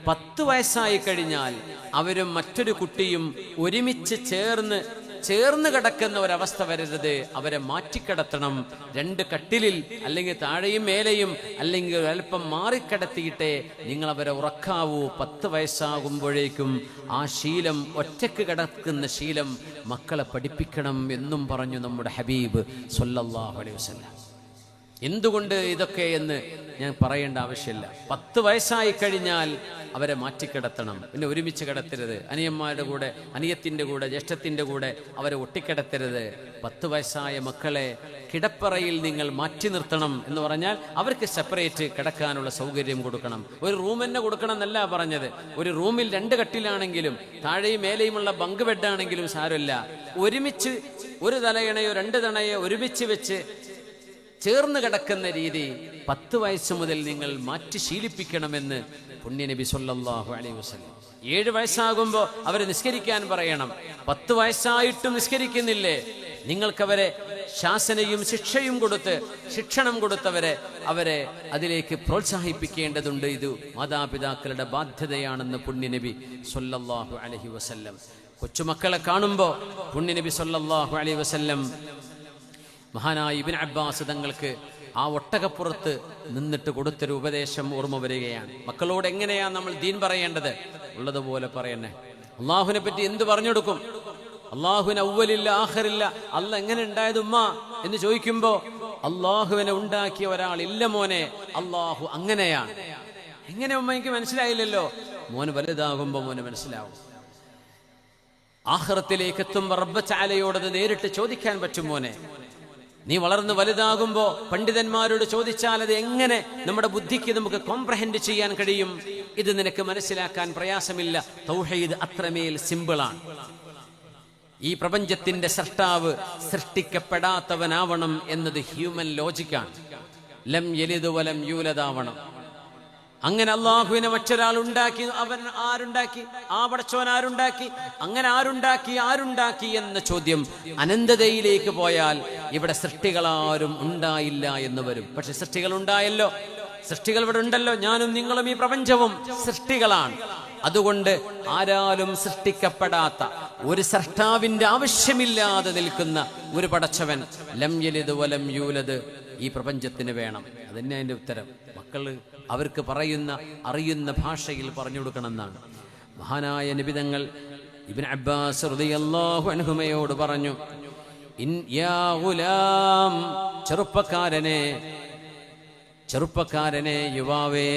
10 വയസ്സായി കഴിഞ്ഞാൽ അവരും മറ്റൊരു കുട്ടിയും ഒരുമിച്ച് ചേർന്ന് കിടക്കുന്ന ഒരവസ്ഥ വരരുത്. അവരെ മാറ്റിക്കിടത്തണം. 2 കട്ടിലിൽ, അല്ലെങ്കിൽ താഴെയും മേലെയും, അല്ലെങ്കിൽ അല്പം മാറിക്കിടത്തിയിട്ടേ നിങ്ങൾ അവരെ ഉറക്കാവൂ. 10 വയസ്സാകുമ്പോഴേക്കും ആ ശീലം, ഒറ്റക്ക് കിടക്കുന്ന ശീലം മക്കളെ പഠിപ്പിക്കണം എന്നും പറഞ്ഞു നമ്മുടെ ഹബീബ് സ്വല്ലല്ലാഹു അലൈഹി വസല്ലം. എന്തുകൊണ്ട് ഇതൊക്കെ എന്ന് ഞാൻ പറയേണ്ട ആവശ്യമില്ല. 10 വയസ്സായി കഴിഞ്ഞാൽ അവരെ മാറ്റിക്കിടത്തണം. പിന്നെ ഒരുമിച്ച് കിടത്തരുത്. അനിയന്മാരുടെ കൂടെ, അനിയത്തിൻ്റെ കൂടെ, ജ്യേഷ്ഠത്തിൻ്റെ കൂടെ അവരെ ഒട്ടിക്കിടത്തരുത്. 10 വയസ്സായ മക്കളെ കിടപ്പറയിൽ നിങ്ങൾ മാറ്റി നിർത്തണം എന്ന് പറഞ്ഞാൽ അവർക്ക് സെപ്പറേറ്റ് കിടക്കാനുള്ള സൗകര്യം കൊടുക്കണം. ഒരു റൂം തന്നെ കൊടുക്കണം എന്നല്ല പറഞ്ഞത്. ഒരു റൂമിൽ 2 കട്ടിലാണെങ്കിലും താഴെയും മേലെയുമുള്ള ബങ്ക് ബെഡാണെങ്കിലും സാരമില്ല. ഒരുമിച്ച് ഒരു തലയണയോ 2 തണയോ ഒരുമിച്ച് വെച്ച് ചേർന്ന് കിടക്കുന്ന രീതി 10 വയസ്സ് മുതൽ നിങ്ങൾ മാറ്റി ശീലിപ്പിക്കണമെന്ന് പുണ്യനബി സ്വല്ലല്ലാഹു അലൈഹി വസല്ലം. 7 വയസ്സാകുമ്പോൾ അവരെ നിസ്കരിക്കാൻ പറയണം. 10 വയസ്സായിട്ടും നിസ്കരിക്കുന്നില്ലേ? നിങ്ങൾക്കവരെ ശാസനയും ശിക്ഷയും കൊടുത്ത്, ശിക്ഷണം കൊടുത്തവരെ അവരെ അതിലേക്ക് പ്രോത്സാഹിപ്പിക്കേണ്ടതുണ്ട്. ഇത് മാതാപിതാക്കളുടെ ബാധ്യതയാണെന്ന് പുണ്യനബി സ്വല്ലല്ലാഹു അലൈഹി വസല്ലം. കൊച്ചുമക്കളെ കാണുമ്പോൾ പുണ്യനബി സ്വല്ലല്ലാഹു അലൈഹി വസല്ലം മഹാനായ ഇബ്നു അബ്ബാസ് തങ്ങൾക്ക് ആ ഒട്ടകപ്പുറത്ത് നിന്നിട്ട് കൊടുത്തൊരു ഉപദേശം ഓർമ്മ വരികയാണ്. മക്കളോട് എങ്ങനെയാണ് നമ്മൾ ദീൻ പറയേണ്ടത്? ഉള്ളതുപോലെ പറയണേ. അള്ളാഹുവിനെ പറ്റി എന്ത് പറഞ്ഞു കൊടുക്കും? അള്ളാഹുവിന് അവ്വലില്ല ആഖിറില്ല, അല്ലാഹ് എങ്ങനെ ഉണ്ടായത് ഉമ്മ എന്ന് ചോദിക്കുമ്പോ അള്ളാഹുവിനെ ഉണ്ടാക്കിയ ഒരാൾ ഇല്ല മോനെ, അള്ളാഹു അങ്ങനെയാണ്. എങ്ങനെ ഉമ്മ? എനിക്ക് മനസ്സിലായില്ലല്ലോ. മോന് വലുതാകുമ്പോ മോന് മനസ്സിലാവും. ആഖിറത്തിലേക്ക് എത്തുമ്പോ റബ്ബ് തആലയോടത് നേരിട്ട് ചോദിക്കാൻ പറ്റും മോനെ. നീ വളർന്ന് വലുതാകുമ്പോ പണ്ഡിതന്മാരോട് ചോദിച്ചാൽ അത് എങ്ങനെ നമ്മുടെ ബുദ്ധിക്ക് നമുക്ക് കോംപ്രഹെൻഡ് ചെയ്യാൻ കഴിയും? ഇത് നിനക്ക് മനസ്സിലാക്കാൻ പ്രയാസമില്ല. തൗഹീദ് അത്രമേൽ സിമ്പിളാണ്. ഈ പ്രപഞ്ചത്തിന്റെ സൃഷ്ടാവ് സൃഷ്ടിക്കപ്പെടാത്തവനാവണം എന്നത് ഹ്യൂമൻ ലോജിക്കാണ്. ലം യലിദ് വലം യൂലദാവണം. അങ്ങനെ അള്ളാഹുവിനെ മറ്റൊരാൾ ഉണ്ടാക്കി. അവൻ ആരുണ്ടാക്കി? ആ പടച്ചോൻ ആരുണ്ടാക്കി? അങ്ങനെ ആരുണ്ടാക്കി എന്ന ചോദ്യം അനന്തതയിലേക്ക് പോയാൽ ഇവിടെ സൃഷ്ടികളാരും ഉണ്ടായില്ല എന്ന് വരും. പക്ഷെ സൃഷ്ടികൾ ഉണ്ടായല്ലോ. സൃഷ്ടികൾ ഇവിടെ ഉണ്ടല്ലോ. ഞാനും നിങ്ങളും ഈ പ്രപഞ്ചവും സൃഷ്ടികളാണ്. അതുകൊണ്ട് ആരാലും സൃഷ്ടിക്കപ്പെടാത്ത, ഒരു സൃഷ്ടാവിന്റെ ആവശ്യമില്ലാതെ നിൽക്കുന്ന ഒരു പടച്ചവൻ ലം യലിദ് വലം യൂലദ് ഈ പ്രപഞ്ചത്തിന് വേണം. അതന്നെ അതിന്റെ ഉത്തരം. മക്കള് അവർക്ക് അറിയുന്ന ഭാഷയിൽ പറഞ്ഞു കൊടുക്കണം എന്നാണ്. മഹാനായ നബിതങ്ങൾ ഇബ്നു അബ്ബാസ് റളിയല്ലാഹു അൻഹുമയോട് പറഞ്ഞു, യാ ഗുലാം, ചെറുപ്പക്കാരനെ യുവാവേ,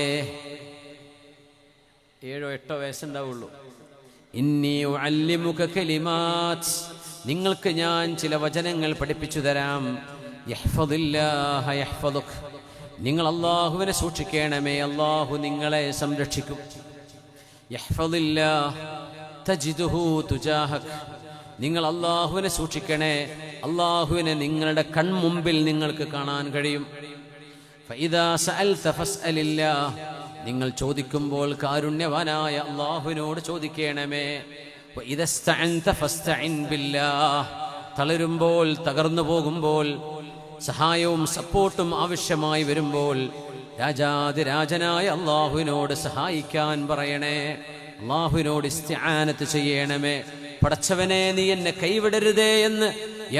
7-8 വയസ്സുണ്ടാവുള്ളൂ. ഇന്നി ഉഅല്ലിമുക കലിമാത്ത്, നിങ്ങൾക്ക് ഞാൻ ചില വചനങ്ങൾ പഠിപ്പിച്ചു തരാം. യഹ്ഫദില്ലാഹ യഹ്ഫദുക, നിങ്ങൾ അള്ളാഹുവിനെ സൂക്ഷിക്കണമേ, അള്ളാഹു നിങ്ങളെ സംരക്ഷിക്കും. യഹ്ഫദില്ലാഹ തജിദുഹു തുജാഹക്, നിങ്ങൾ അള്ളാഹുവിനെ സൂക്ഷിക്കണേ, അള്ളാഹുവിനെ നിങ്ങളുടെ കൺമുമ്പിൽ നിങ്ങൾക്ക് കാണാൻ കഴിയും. ഫഇദാ സഅൽത ഫസ്അലില്ലാഹ്, നിങ്ങൾ ചോദിക്കുമ്പോൾ കാരുണ്യവാനായ അള്ളാഹുവിനോട് ചോദിക്കണമേ. വഇദസ്തഅൻത ഫസ്തഇൻ ബില്ലാഹ്, തളരുമ്പോൾ, തകർന്നു പോകുമ്പോൾ, സഹായവും സപ്പോർട്ടും ആവശ്യമായി വരുമ്പോൾ രാജാതിരാജനായ അള്ളാഹുവിനോട് സഹായിക്കാൻ പറയണേ. അള്ളാഹുവിനോട് ഇസ്തിആനത്ത് ചെയ്യണമേ. പടച്ചവനെ നീ എന്നെ കൈവിടരുതേ എന്ന്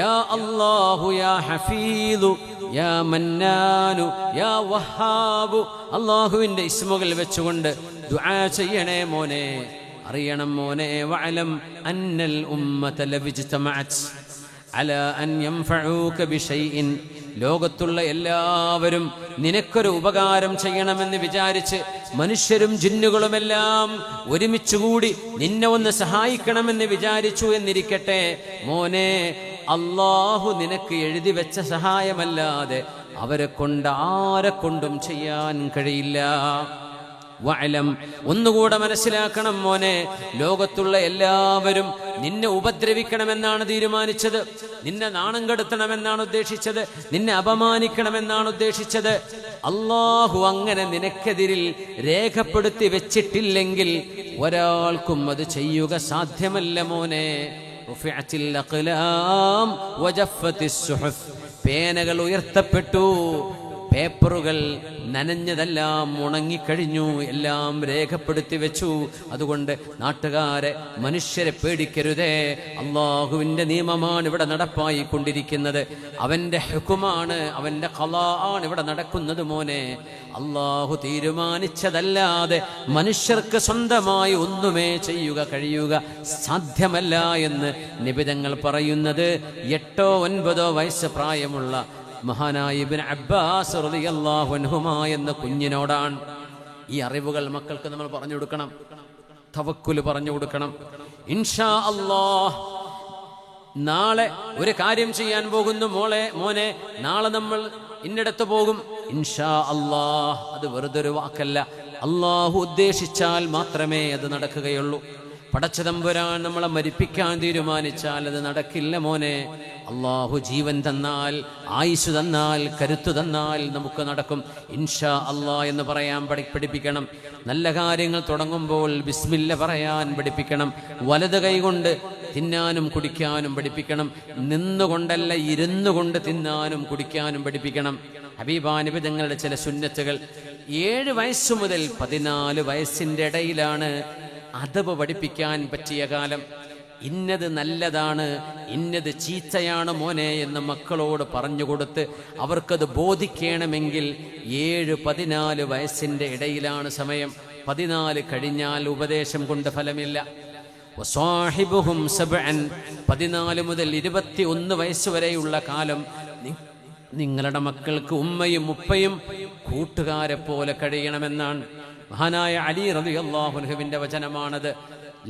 യാ അല്ലാഹു യാ ഹഫീദു യാ മന്നാനു യാ വഹാബു, അള്ളാഹുവിന്റെ ഇസ്മുകൾ വെച്ചുകൊണ്ട് ദുആ ചെയ്യണേ മോനെ. അറിയണം മോനെ, വഅലം അന്നൽ ഉമ്മത ലവിജ്തമഅത് അലാ അൻ യൻഫഊക ബിശൈഇൻ, ലോകത്തുള്ള എല്ലാവരും നിനക്കൊരു ഉപകാരം ചെയ്യണമെന്ന് വിചാരിച്ച്, മനുഷ്യരും ജിന്നുകളുമെല്ലാം ഒരുമിച്ചുകൂടി നിന്നെ ഒന്ന് സഹായിക്കണമെന്ന് വിചാരിച്ചു എന്നിരിക്കട്ടെ മോനെ, അള്ളാഹു നിനക്ക് എഴുതി വെച്ച സഹായമല്ലാതെ അവരെ കൊണ്ട് ആരെക്കൊണ്ടും ചെയ്യാൻ കഴിയില്ല. വഅലം, ഒന്നുകൂടെ മനസ്സിലാക്കണം മോനെ, ലോകത്തുള്ള എല്ലാവരും നിന്നെ ഉപദ്രവിക്കണമെന്നാണ് തീരുമാനിച്ചത്, നിന്നെ നാണം കെടുത്തണമെന്നാണ് ഉദ്ദേശിച്ചത്, നിന്നെ അപമാനിക്കണമെന്നാണ് ഉദ്ദേശിച്ചത്. അള്ളാഹു അങ്ങനെ നിനക്കെതിരിൽ രേഖപ്പെടുത്തി വെച്ചിട്ടില്ലെങ്കിൽ ഒരാൾക്കും അത് ചെയ്യുക സാധ്യമല്ല മോനെ. റുഫിഅത്തിൽ അഖ്ലാം വജഫത്തിസ് സുഹുഫ്, പേനകൾ ഉയർത്തപ്പെട്ടു, പേപ്പറുകൾ നനഞ്ഞതെല്ലാം ഉണങ്ങിക്കഴിഞ്ഞു, എല്ലാം രേഖപ്പെടുത്തി വെച്ചു. അതുകൊണ്ട് നാട്ടുകാരെ, മനുഷ്യരെ പേടിക്കരുതേ. അള്ളാഹുവിൻ്റെ നിയമമാണ് ഇവിടെ നടപ്പായി കൊണ്ടിരിക്കുന്നത്. അവൻ്റെ ഹുക്കുമാണ്, അവൻ്റെ ഖളാ ആണ് ഇവിടെ നടക്കുന്നത് മോനെ. അള്ളാഹു തീരുമാനിച്ചതല്ലാതെ മനുഷ്യർക്ക് സ്വന്തമായി ഒന്നുമേ ചെയ്യുക കഴിയുക സാധ്യമല്ല എന്ന് നിബിതങ്ങൾ പറയുന്നത് 8-9 വയസ്സ് പ്രായമുള്ള മഹാനായ ഇബ്നു അബ്ബാസ് റളിയല്ലാഹു അൻഹുമാ എന്ന കുഞ്ഞിനോടാണ്. ഈ അറിവുകൾ മക്കൾക്ക് നമ്മൾ പറഞ്ഞു കൊടുക്കണം, തവക്കുൽ പറഞ്ഞു കൊടുക്കണം. ഇൻഷാ അല്ലാഹ് നാളെ ഒരു കാര്യം ചെയ്യാൻ പോകുന്നു മോനെ, നാളെ നമ്മൾ ഇന്നിടത്ത് പോകും. ഇൻഷാ അല്ലാഹ് അത് വെറുതെ ഒരു വാക്കല്ല, അള്ളാഹു ഉദ്ദേശിച്ചാൽ മാത്രമേ അത് നടക്കുകയുള്ളൂ. പടച്ചതമ്പുരാൻ നമ്മളെ മരിപ്പിക്കാൻ തീരുമാനിച്ചാൽ അത് നടക്കില്ല മോനെ. അള്ളാഹു ജീവൻ തന്നാൽ, ആയുസ് തന്നാൽ, കരുത്തു തന്നാൽ നമുക്ക് നടക്കും. ഇൻഷാ അല്ലാഹ് എന്ന് പറയാൻ പഠിപ്പിക്കണം. നല്ല കാര്യങ്ങൾ തുടങ്ങുമ്പോൾ ബിസ്മില്ല പറയാൻ പഠിപ്പിക്കണം. വലത് കൈകൊണ്ട് തിന്നാനും കുടിക്കാനും പഠിപ്പിക്കണം. നിന്നുകൊണ്ടല്ല, ഇരുന്നു കൊണ്ട് തിന്നാനും കുടിക്കാനും പഠിപ്പിക്കണം. ഹബീബാ നബി തങ്ങളുടെ ചില സുന്നത്തുകൾ 7 വയസ്സ് മുതൽ 14 വയസ്സിൻ്റെ ഇടയിലാണ് അദബ് പഠിപ്പിക്കാൻ പറ്റിയ കാലം. ഇന്നത് നല്ലതാണ്, ഇന്നത് ചീത്തയാണ് മോനെ എന്ന് മക്കളോട് പറഞ്ഞുകൊടുത്ത് അവർക്കത് ബോധിക്കണമെങ്കിൽ 7-14 വയസ്സിൻ്റെ ഇടയിലാണ് സമയം. 14 കഴിഞ്ഞാൽ ഉപദേശം കൊണ്ട് ഫലമില്ല. 14 മുതൽ 21 വയസ്സ് വരെയുള്ള കാലം നിങ്ങളുടെ മക്കൾക്ക് ഉമ്മയും ഉപ്പയും കൂട്ടുകാരെ പോലെ കഴിയണമെന്നാണ്. മഹാനായ അലി റളിയല്ലാഹു അൻഹുവിന്റെ വചനമാണത്.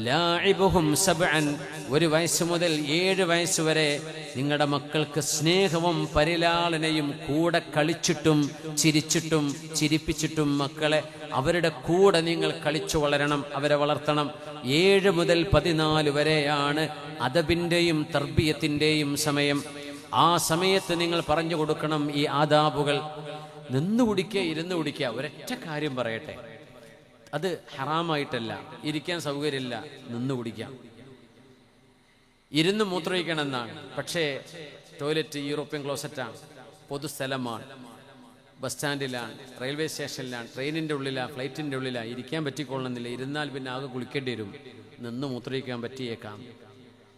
ലാഇബുഹും 7, 1 വയസ്സ് മുതൽ 7 വയസ്സ് വരെ നിങ്ങളുടെ മക്കൾക്ക് സ്നേഹവും പരിലാളനയും, കൂടെ കളിച്ചിട്ടും ചിരിച്ചിട്ടും ചിരിപ്പിച്ചിട്ടും മക്കളെ അവരുടെ കൂടെ നിങ്ങൾ കളിച്ചു വളരണം, അവരെ വളർത്തണം. 7 മുതൽ 14 വരെയാണ് അദബിൻ്റെയും തർബിയത്തിൻ്റെയും സമയം. ആ സമയത്ത് നിങ്ങൾ പറഞ്ഞു കൊടുക്കണം ഈ ആദാബുകൾ. നിന്ന് കുടിക്കുക, ഇരുന്ന് കുടിക്കുക. ഒരൊറ്റ കാര്യം പറയട്ടെ, അത് ഹറാമായിട്ടല്ല. ഇരിക്കാൻ സൗകര്യമില്ല, നിന്ന് കുടിക്കാം. ഇരുന്ന് മൂത്രമൊഴിക്കണം എന്നാണ്. പക്ഷേ ടോയ്ലറ്റ് യൂറോപ്യൻ ക്ലോസറ്റാണ്, പൊതുസ്ഥലമാണ്, ബസ് സ്റ്റാൻഡിലാണ്, റെയിൽവേ സ്റ്റേഷനിലാണ്, ട്രെയിനിൻ്റെ ഉള്ളിലാണ്, ഫ്ലൈറ്റിൻ്റെ ഉള്ളിലാണ്. ഇരിക്കാൻ പറ്റിക്കൊള്ളണമെന്നില്ല. ഇരുന്നാൽ പിന്നെ ആകെ കുളിക്കേണ്ടി വരും. നിന്ന് മൂത്രമൊഴിക്കാൻ പറ്റിയേക്കാം,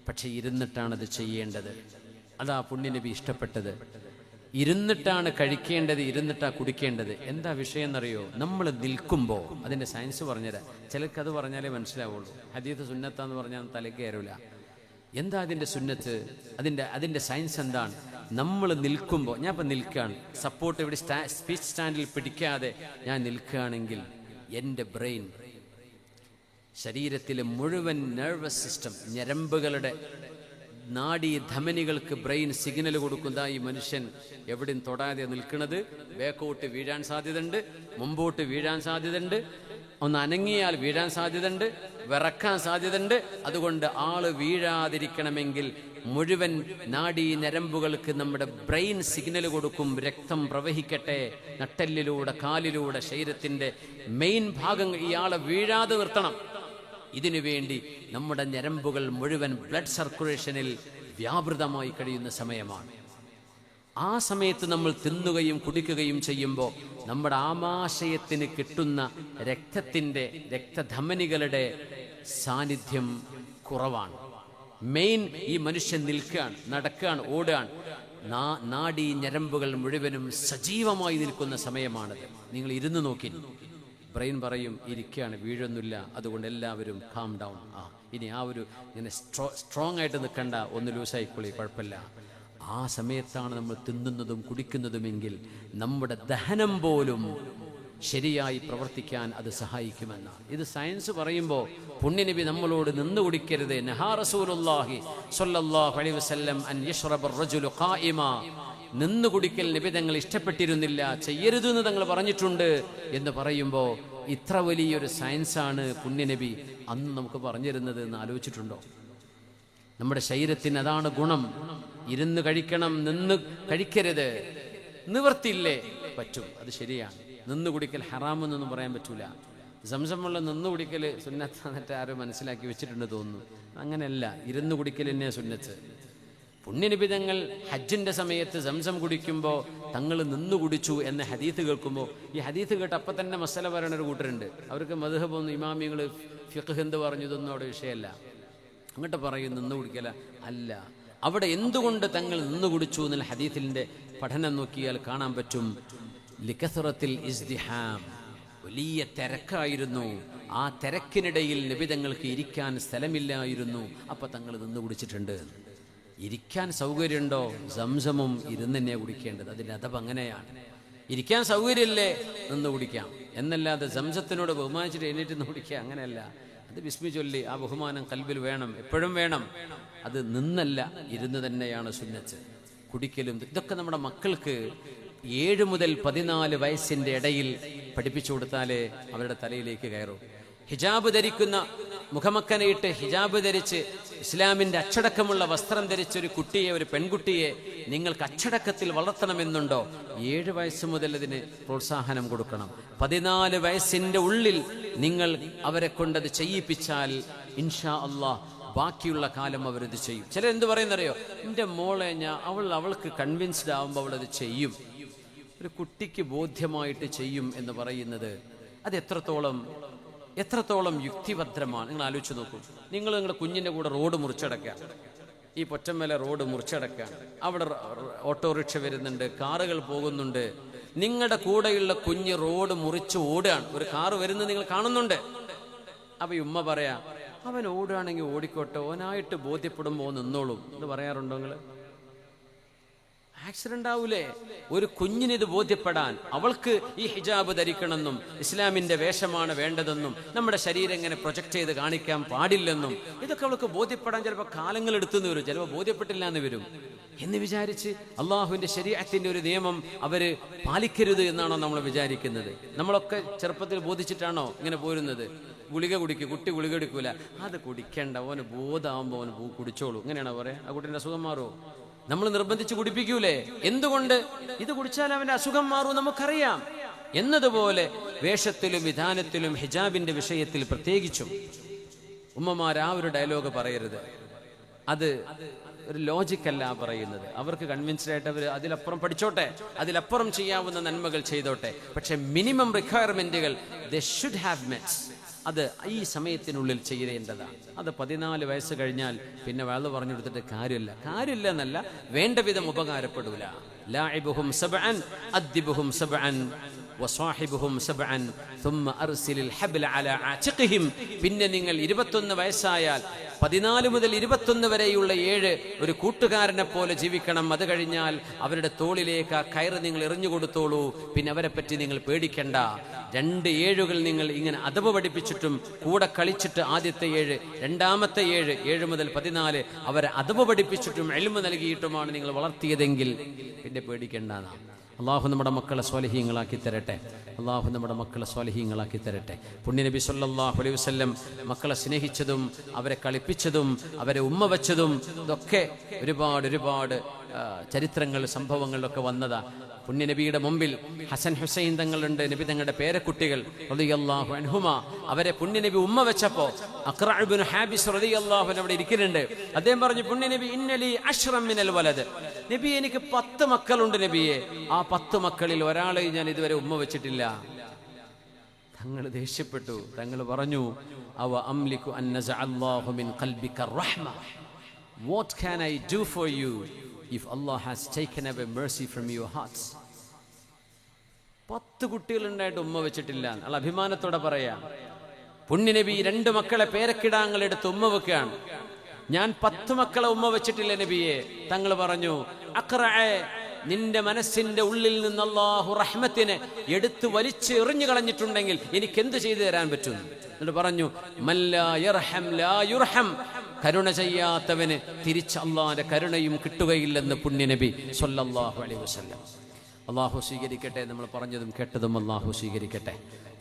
പക്ഷെ ഇരുന്നിട്ടാണത് ചെയ്യേണ്ടത്. അതാ പുണ്യനബി ഇഷ്ടപ്പെട്ടത്. ഇരുന്നിട്ടാണ് കഴിക്കേണ്ടത്, ഇരുന്നിട്ടാണ് കുടിക്കേണ്ടത്. എന്താ വിഷയം എന്നറിയോ? നമ്മൾ നിൽക്കുമ്പോൾ, അതിൻ്റെ സയൻസ് പറഞ്ഞുതരാം. ചിലർക്ക് അത് പറഞ്ഞാലേ മനസ്സിലാവുള്ളൂ. ഹദീത്ത് സുന്നത്താന്ന് പറഞ്ഞാൽ തലയ്ക്ക് കയറില്ല. എന്താ അതിൻ്റെ സുന്നത്ത്, അതിൻ്റെ സയൻസ് എന്താണ്? നമ്മൾ നിൽക്കുമ്പോൾ, ഞാൻ ഇപ്പം നിൽക്കുകയാണ്, സപ്പോർട്ട് ഇവിടെ സ്പീച്ച് സ്റ്റാൻഡിൽ പിടിക്കാതെ ഞാൻ നിൽക്കുകയാണെങ്കിൽ എൻ്റെ ബ്രെയിൻ, ശരീരത്തിലെ മുഴുവൻ നെർവസ് സിസ്റ്റം, ഞരമ്പുകളുടെ നാഡീ ധമനികൾക്ക് ബ്രെയിൻ സിഗ്നൽ കൊടുക്കുന്ന ഈ മനുഷ്യൻ എവിടെയും തൊടാതെ നിൽക്കുന്നത്. ബാക്കോട്ട് വീഴാൻ സാധ്യതയുണ്ട്, മുമ്പോട്ട് വീഴാൻ സാധ്യതയുണ്ട്, ഒന്ന് അനങ്ങിയാൽ വീഴാൻ സാധ്യതയുണ്ട്, വിറക്കാൻ സാധ്യതയുണ്ട്. അതുകൊണ്ട് ആള് വീഴാതിരിക്കണമെങ്കിൽ മുഴുവൻ നാഡീ ഞരമ്പുകൾക്ക് നമ്മുടെ ബ്രെയിൻ സിഗ്നൽ കൊടുക്കും. രക്തം പ്രവഹിക്കട്ടെ നട്ടെല്ലിലൂടെ, കാലിലൂടെ, ശരീരത്തിൻ്റെ മെയിൻ ഭാഗങ്ങൾ. ഇയാളെ വീഴാതെ നിർത്തണം. ഇതിനു വേണ്ടി നമ്മുടെ ഞരമ്പുകൾ മുഴുവൻ ബ്ലഡ് സർക്കുലേഷനിൽ വ്യാപൃതമായി കഴിയുന്ന സമയമാണ്. ആ സമയത്ത് നമ്മൾ തിന്നുകയും കുടിക്കുകയും ചെയ്യുമ്പോൾ നമ്മുടെ ആമാശയത്തിന് കിട്ടുന്ന രക്തത്തിൻ്റെ, രക്തധമനികളുടെ സാന്നിധ്യം കുറവാണ്. മെയിൻ ഈ മനുഷ്യൻ നിൽക്കുകയാണ്, നടക്കുകയാണ്, ഓടുകയാണ്. നാഡീ ഞരമ്പുകൾ മുഴുവനും സജീവമായി നിൽക്കുന്ന സമയമാണത്. നിങ്ങൾ ഇരുന്ന് നോക്കി, ബ്രെയിൻ പറയും ഇരിക്കുകയാണ്, വീഴൊന്നുമില്ല, അതുകൊണ്ട് എല്ലാവരും കാം ഡൗൺ. ഇനി ആ ഒരു ഇങ്ങനെ സ്ട്രോങ് ആയിട്ട് നിൽക്കണ്ട, ഒന്ന് ലൂസായിക്കൊള്ളി, കുഴപ്പമില്ല. ആ സമയത്താണ് നമ്മൾ തിന്നുന്നതും കുടിക്കുന്നതുമെങ്കിൽ നമ്മുടെ ദഹനം പോലും ശരിയായി പ്രവർത്തിക്കാൻ അത് സഹായിക്കുമെന്നാണ്. ഇത് സയൻസ് പറയുമ്പോൾ പുണ്യനബി നമ്മളോട് നിന്ന് കുടിക്കരുത്. നഹാ റസൂലുള്ളാഹി സ്വല്ലല്ലാഹു അലൈഹി വസല്ലം അൻ യശ്റബ അർ-റജുലു ഖായിമാ. നിന്ന് കുടിക്കൽ നബി തങ്ങൾ ഇഷ്ടപ്പെട്ടിരുന്നില്ല, ചെയ്യരുതെന്ന് തങ്ങൾ പറഞ്ഞിട്ടുണ്ട് എന്ന് പറയുമ്പോൾ ഇത്ര വലിയൊരു സയൻസാണ് പുണ്യനബി അന്ന് നമുക്ക് പറഞ്ഞിരുന്നത് എന്ന് ആലോചിച്ചിട്ടുണ്ടോ? നമ്മുടെ ശരീരത്തിന് അതാണ് ഗുണം. ഇരുന്ന് കഴിക്കണം, നിന്ന് കഴിക്കരുത്. നിവർത്തിയില്ലേ? പറ്റും, അത് ശരിയാണ്. നിന്ന് കുടിക്കൽ ഹറാമെന്നൊന്നും പറയാൻ പറ്റൂല. സംസമുള്ള നിന്ന് കുടിക്കൽ സുന്നത്താന്നിട്ട് ആരും മനസ്സിലാക്കി വെച്ചിട്ടുണ്ട് തോന്നുന്നു. അങ്ങനെയല്ല, ഇരുന്ന് കുടിക്കൽ തന്നെ സുന്നത്ത്. പുണ്യനിബിതങ്ങൾ ഹജ്ജിൻ്റെ സമയത്ത് സംസം കുടിക്കുമ്പോൾ തങ്ങൾ നിന്നു കുടിച്ചു എന്ന ഹദീത്ത് കേൾക്കുമ്പോൾ ഈ ഹദീത്ത് കേട്ട് അപ്പം തന്നെ മസല പറയുന്ന ഒരു കൂട്ടരുണ്ട്. അവർക്ക് മദ്ഹബൊന്നും ഇമാമിങ്ങൾ ഫിഖ് എന്ത് പറഞ്ഞു ഇതൊന്നും അവിടെ വിഷയമല്ല. അങ്ങോട്ട് പറയും നിന്ന് കുടിക്കല അല്ല, അവിടെ എന്തുകൊണ്ട് തങ്ങൾ നിന്ന് കുടിച്ചു എന്നുള്ള ഹദീത്തിൻ്റെ പഠനം നോക്കിയാൽ കാണാൻ പറ്റും. ലികസറത്തിൽ ഇസ്തിഹാം, വലിയ തിരക്കായിരുന്നു. ആ തിരക്കിനിടയിൽ നബി തങ്ങൾക്ക് ഇരിക്കാൻ സ്ഥലമില്ലായിരുന്നു. അപ്പം തങ്ങൾ നിന്ന് കുടിച്ചിട്ടുണ്ട്. ഇരിക്കാൻ സൗകര്യമുണ്ടോ? സംസമും ഇരുന്ന് തന്നെ കുടിക്കേണ്ടത്. അതിൻ്റെ അദബ് അങ്ങനെയാണ്. ഇരിക്കാൻ സൗകര്യമില്ലേ നിന്ന് കുടിക്കാം എന്നല്ലാതെ സംസത്തിനോട് ബഹുമാനിച്ചിട്ട് എണീറ്റ് നിന്ന് കുടിക്കുക അങ്ങനെയല്ല. അത് ബിസ്മി ചൊല്ലി ആ ബഹുമാനം കൽബിൽ വേണം, എപ്പോഴും വേണം. അത് നിന്നല്ല, ഇരുന്ന് തന്നെയാണ് സുന്നത്ത്. കുടിക്കലും ഇതൊക്കെ നമ്മുടെ മക്കൾക്ക് 7 മുതൽ 14 വയസ്സിൻ്റെ ഇടയിൽ പഠിപ്പിച്ചു കൊടുത്താലേ അവരുടെ തലയിലേക്ക് കയറും. ഹിജാബ് ധരിക്കുന്ന, മുഖമക്കനയിട്ട് ഹിജാബ് ധരിച്ച് ഇസ്ലാമിൻ്റെ അച്ചടക്കമുള്ള വസ്ത്രം ധരിച്ചൊരു കുട്ടിയെ, ഒരു പെൺകുട്ടിയെ നിങ്ങൾക്ക് അച്ചടക്കത്തിൽ വളർത്തണമെന്നുണ്ടോ? 7 വയസ്സ് മുതൽ അതിന് പ്രോത്സാഹനം കൊടുക്കണം. 14 വയസ്സിൻ്റെ ഉള്ളിൽ നിങ്ങൾ അവരെ കൊണ്ടത് ചെയ്യിപ്പിച്ചാൽ ഇൻഷാ അള്ളാഹ് ബാക്കിയുള്ള കാലം അവരത് ചെയ്യും. ചിലരെന്ത് പറയുന്നറിയോ? എൻ്റെ മോളെ അവൾക്ക് കൺവിൻസ്ഡ് ആവുമ്പോൾ അവളത് ചെയ്യും. ഒരു കുട്ടിക്ക് ബോധ്യമായിട്ട് ചെയ്യും എന്ന് പറയുന്നത് അത് എത്രത്തോളം യുക്തിഭദ്രമാണ്. നിങ്ങൾ ആലോചിച്ച് നോക്കൂ. നിങ്ങളുടെ കുഞ്ഞിൻ്റെ കൂടെ റോഡ് മുറിച്ചടക്കുക, ഈ പൊറ്റമ്മല റോഡ് മുറിച്ചടക്കുക, അവിടെ ഓട്ടോറിക്ഷ വരുന്നുണ്ട്, കാറുകൾ പോകുന്നുണ്ട്. നിങ്ങളുടെ കൂടെയുള്ള കുഞ്ഞ് റോഡ് മുറിച്ച് ഓടുകയാണ്, ഒരു കാറ് വരുന്നത് നിങ്ങൾ കാണുന്നുണ്ട്. അപ്പം ഈ ഉമ്മ പറയാ, അവൻ ഓടുകയാണെങ്കിൽ ഓടിക്കോട്ടെ, ഓനായിട്ട് ബോധ്യപ്പെടുമ്പോൾ നിന്നോളും എന്ന് പറയാറുണ്ടോ നിങ്ങൾ? ആക്സിഡന്റ് ആവൂലേ? ഒരു കുഞ്ഞിനിത് ബോധ്യപ്പെടാൻ, അവൾക്ക് ഈ ഹിജാബ് ധരിക്കണമെന്നും ഇസ്ലാമിന്റെ വേഷമാണ് വേണ്ടതെന്നും നമ്മുടെ ശരീരം എങ്ങനെ പ്രൊജക്ട് ചെയ്ത് കാണിക്കാൻ പാടില്ലെന്നും ഇതൊക്കെ അവൾക്ക് ബോധ്യപ്പെടാൻ ചിലപ്പോൾ കാലങ്ങൾ എടുത്തുനിന്ന് വരും, ചിലപ്പോൾ ബോധ്യപ്പെട്ടില്ല എന്ന് വരും. എന്ന് വിചാരിച്ച് അള്ളാഹുവിന്റെ ശരീഅത്തിന്റെ ഒരു നിയമം അവര് പാലിക്കരുത് എന്നാണോ നമ്മൾ വിചാരിക്കുന്നത്? നമ്മളൊക്കെ ചെറുപ്പത്തിൽ ബോധിച്ചിട്ടാണോ ഇങ്ങനെ പോരുന്നത്? ഗുളിക കുടിക്കും, കുട്ടി ഗുളിക കുടിക്കൂല, അത് കുടിക്കേണ്ട, ഓന് ബോധമാകുമ്പോൾ ഓന് കുടിച്ചോളൂ, ഇങ്ങനെയാണോ പറയാ? ആ കുട്ടീൻ്റെ അസുഖം മാറുമോ? നമ്മൾ നിർബന്ധിച്ച് കുടിപ്പിക്കൂലേ? എന്തുകൊണ്ട്? ഇത് കുടിച്ചാൽ അവന്റെ അസുഖം മാറും നമുക്കറിയാം. എന്നതുപോലെ വേഷത്തിലും വിധാനത്തിലും ഹിജാബിന്റെ വിഷയത്തിൽ പ്രത്യേകിച്ചും ഉമ്മമാർ ആ ഒരു ഡയലോഗ് പറയരുത്. അത് ഒരു ലോജിക്കല്ല പറയുന്നത്. അവർക്ക് കൺവിൻസ്ഡ് ആയിട്ട് അവർ അതിലപ്പുറം പഠിച്ചോട്ടെ, അതിലപ്പുറം ചെയ്യാവുന്ന നന്മകൾ ചെയ്തോട്ടെ. പക്ഷെ മിനിമം റിക്വയർമെന്റുകൾ ദേ ഷുഡ് ഹാവ് മെറ്റ്. അത് ഈ സമയത്തിനുള്ളിൽ ചെയ്യേണ്ടതാണ്. അത് 14 വയസ്സ് കഴിഞ്ഞാൽ പിന്നെ വഅദ് പറഞ്ഞു കൊടുത്തിട്ട് കാര്യമില്ല എന്നല്ല, വേണ്ട വിധം ഉപകാരപ്പെടൂല. ലാഇബുഹും സബ്അൻ അദ്ദിബുഹും സബ്അൻ വസാഹിബുഹും സബ്അൻ ثم ارسل الحبل على عاتقهم. പിന്നെ നിങ്ങൾ 21 വയസ്സായാൽ 14 മുതൽ 21 വരെയുള്ള 7 ഒരു കൂട്ടുകാരനെ പോലെ ജീവിക്കണം. അത് കഴിഞ്ഞാൽ അവരുടെ തോളിലേക്ക് ആ കയറ് നിങ്ങൾ എറിഞ്ഞു കൊടുത്തോളൂ. പിന്നെ അവരെ പറ്റി നിങ്ങൾ പേടിക്കണ്ട. 2 ഏഴുകൾ നിങ്ങൾ ഇങ്ങനെ അദബ് പഠിപ്പിച്ചിട്ടും കൂടെ കളിച്ചിട്ട് ആദ്യത്തെ 7, രണ്ടാമത്തെ 7 മുതൽ 14 അവരെ അദബ് പഠിപ്പിച്ചിട്ടും ഇൽമ് നൽകിയിട്ടുമാണ് നിങ്ങൾ വളർത്തിയതെങ്കിൽ പിന്നെ പേടിക്കേണ്ടതാണ്. അള്ളാഹു നമ്മുടെ മക്കളെ സ്വാലിഹീങ്ങളാക്കി തരട്ടെ. പുണ്യനബി സല്ലല്ലാഹു അലൈഹി വസല്ലം മക്കളെ സ്നേഹിച്ചതും അവരെ കളിപ്പിച്ചതും അവരെ ഉമ്മ വെച്ചതും ഇതൊക്കെ ഒരുപാട് ചരിത്രങ്ങൾ സംഭവങ്ങളിലൊക്കെ വന്നതാ. പുണ്യനബിയുടെ മുമ്പിൽ ഹസൻ ഹുസൈൻ തങ്ങളുണ്ട്, നബി തങ്ങളുടെ പേരക്കുട്ടികൾ റളിയല്ലാഹു അൻഹുമാ. അവരെ പുണ്യനബി ഉമ്മ വെച്ചപ്പോ അഖ്റഅ ഇബ്നു ഹാബിസ് റളിയല്ലാഹു അൻഹു അവിടെ ഇരിക്കുന്നുണ്ട്. അദ്ദേഹം പറഞ്ഞു, പുണ്യനബി ഇന്നലി അശ്റം മിനൽ വലദ്, നബി എനിക്ക് 10 മക്കളുണ്ട് നബിയെ, ആ 10 മക്കളിൽ ഒരാളെ ഞാൻ ഇതുവരെ ഉമ്മ വെച്ചിട്ടില്ല. തങ്ങൾ ദേഷ്യപ്പെട്ടു. തങ്ങൾ പറഞ്ഞു, അവ അംലികു അൻ നസഅല്ലാഹു മിൻ ഖൽബിക Rahma, what can I do for you if Allah has taken away mercy from your hearts? 10 കുട്ടികളുണ്ടായിട്ട് ഉമ്മ വെച്ചിട്ടില്ല. അല്ല, അഭിമാനത്തോടെ പറയാം. പുണ്യനബി 2 മക്കളെ പേരക്കിടാങ്ങളെടുത്ത് ഉമ്മ വെക്കുകയാണ്. ഞാൻ 10 മക്കളെ ഉമ്മ വെച്ചിട്ടില്ല നബിയെ. തങ്ങൾ പറഞ്ഞു, അഖ്റഅ, നിന്റെ മനസ്സിന്റെ ഉള്ളിൽ നിന്ന് അല്ലാഹു റഹ്മത്തിനെ എടുത്ത് വലിച്ച് എറിഞ്ഞു കളഞ്ഞിട്ടുണ്ടെങ്കിൽ എനിക്ക് എന്ത് ചെയ്തു തരാൻ പറ്റും? എന്നിട്ട് പറഞ്ഞു, മല്ലാ യർഹം ലാ യുർഹം, കരുണ ചെയ്യാത്തവന് തിരിച്ച് അള്ളാഹിന്റെ കരുണയും കിട്ടുകയില്ലെന്ന് പുണ്യനബി സ്വല്ലല്ലാഹു അലൈഹി വസല്ലം. അള്ളാഹു സ്വീകരിക്കട്ടെ. നമ്മൾ പറഞ്ഞതും കേട്ടതും അള്ളാഹു സ്വീകരിക്കട്ടെ.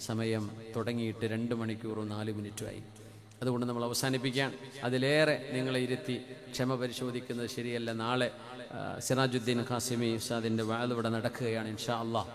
സമയം തുടങ്ങിയിട്ട് 2 മണിക്കൂറും 4 മിനിറ്റുമായി. അതുകൊണ്ട് നമ്മൾ അവസാനിപ്പിക്കാൻ. അതിലേറെ നിങ്ങളെ ഇരുത്തി ക്ഷമ പരിശോധിക്കുന്നത് ശരിയല്ല. നാളെ സിറാജുദ്ദീൻ ഖാസിമി ഉസ്താദിൻ്റെ വഅദ് ഇവിടെ നടക്കുകയാണ് ഇൻഷാ അള്ളാഹ്.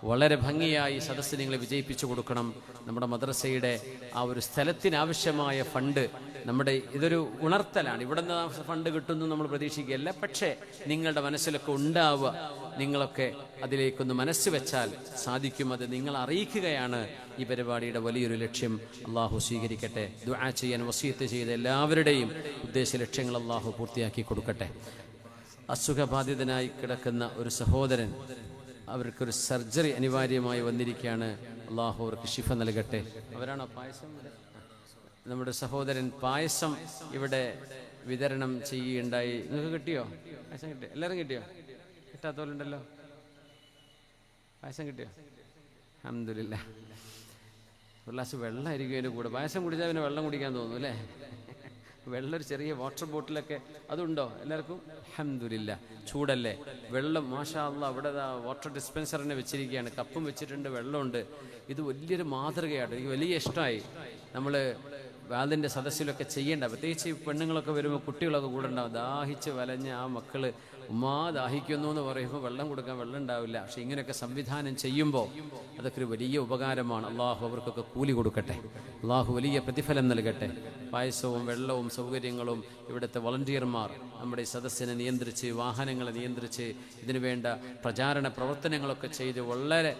വളരെ ഭംഗിയായി സദസ്സ് നിങ്ങളെ വിജയിപ്പിച്ചു കൊടുക്കണം. നമ്മുടെ മദ്രസയുടെ ആ ഒരു സ്ഥലത്തിനാവശ്യമായ ഫണ്ട് നമ്മുടെ ഇതൊരു ഉണർത്തലാണ്. ഇവിടെ നിന്ന് ഫണ്ട് കിട്ടുന്നു നമ്മൾ പ്രതീക്ഷിക്കുകയല്ല. പക്ഷേ നിങ്ങളുടെ മനസ്സിലൊക്കെ ഉണ്ടാവുക, നിങ്ങളൊക്കെ അതിലേക്കൊന്ന് മനസ്സ് വെച്ചാൽ സാധിക്കും. അത് നിങ്ങൾ അറിയിക്കുകയാണ് ഈ പരിപാടിയുടെ വലിയൊരു ലക്ഷ്യം. അള്ളാഹു സ്വീകരിക്കട്ടെ. ദുആ ചെയ്യാൻ വസിയത്ത് ചെയ്ത എല്ലാവരുടെയും ഉദ്ദേശ ലക്ഷ്യങ്ങൾ അള്ളാഹു പൂർത്തിയാക്കി കൊടുക്കട്ടെ. അസുഖബാധിതനായി കിടക്കുന്ന ഒരു സഹോദരൻ, അവർക്കൊരു സർജറി അനിവാര്യമായി വന്നിരിക്കുകയാണ്. അള്ളാഹു അവർക്ക് ശിഫ നൽകട്ടെ. അവരാണോ പായസം? നമ്മുടെ സഹോദരൻ പായസം ഇവിടെ വിതരണം ചെയ്യുകയുണ്ടായി. നിങ്ങൾക്ക് കിട്ടിയോ പായസം? കിട്ടിയോ? എല്ലാവരും കിട്ടിയോ? കിട്ടാത്തവരുണ്ടല്ലോ. പായസം കിട്ടിയോ? അൽഹംദുലില്ലാഹ്. ഒരു ഗ്ലാസ് വെള്ളമായിരിക്കും അതിൻ്റെ കൂടെ. പായസം കുടിച്ചാൽ പിന്നെ വെള്ളം കുടിക്കാൻ തോന്നും അല്ലേ? വെള്ളം, ഒരു ചെറിയ വാട്ടർ ബോട്ടിലൊക്കെ അതുണ്ടോ എല്ലാവർക്കും? അൽഹംദുലില്ലാഹ്. ചൂടല്ലേ? വെള്ളം മാഷാ അല്ലാഹ് ഇവിടെ വാട്ടർ ഡിസ്പെൻസറിനെ വെച്ചിരിക്കുകയാണ്. കപ്പും വെച്ചിട്ടുണ്ട്, വെള്ളമുണ്ട്. ഇത് വലിയൊരു മാതൃകയാണ്. എനിക്ക് വലിയ ഇഷ്ടമായി. നമ്മൾ വാതിൻ്റെ സദസ്സിലൊക്കെ ചെയ്യേണ്ട, പ്രത്യേകിച്ച് പെണ്ണുങ്ങളൊക്കെ വരുമ്പോൾ കുട്ടികളൊക്കെ കൂടെ ഉണ്ടാവും. ദാഹിച്ച് വലഞ്ഞ് ആ മക്കൾ ഉമ്മാ ദാഹിക്കുന്നു എന്ന് പറയുമ്പോൾ വെള്ളം കൊടുക്കാൻ വെള്ളം ഉണ്ടാവില്ല. പക്ഷെ ഇങ്ങനെയൊക്കെ സംവിധാനം ചെയ്യുമ്പോൾ അതൊക്കെ ഒരു വലിയ ഉപകാരമാണ്. അള്ളാഹു അവർക്കൊക്കെ കൂലി കൊടുക്കട്ടെ. അള്ളാഹു വലിയ പ്രതിഫലം നൽകട്ടെ. പായസവും വെള്ളവും സൗകര്യങ്ങളും ഇവിടുത്തെ വളണ്ടിയർമാർ നമ്മുടെ ഈ സദസ്സിനെ നിയന്ത്രിച്ച്, വാഹനങ്ങളെ നിയന്ത്രിച്ച്, ഇതിനു വേണ്ട പ്രചാരണ പ്രവർത്തനങ്ങളൊക്കെ ചെയ്ത് വളരെ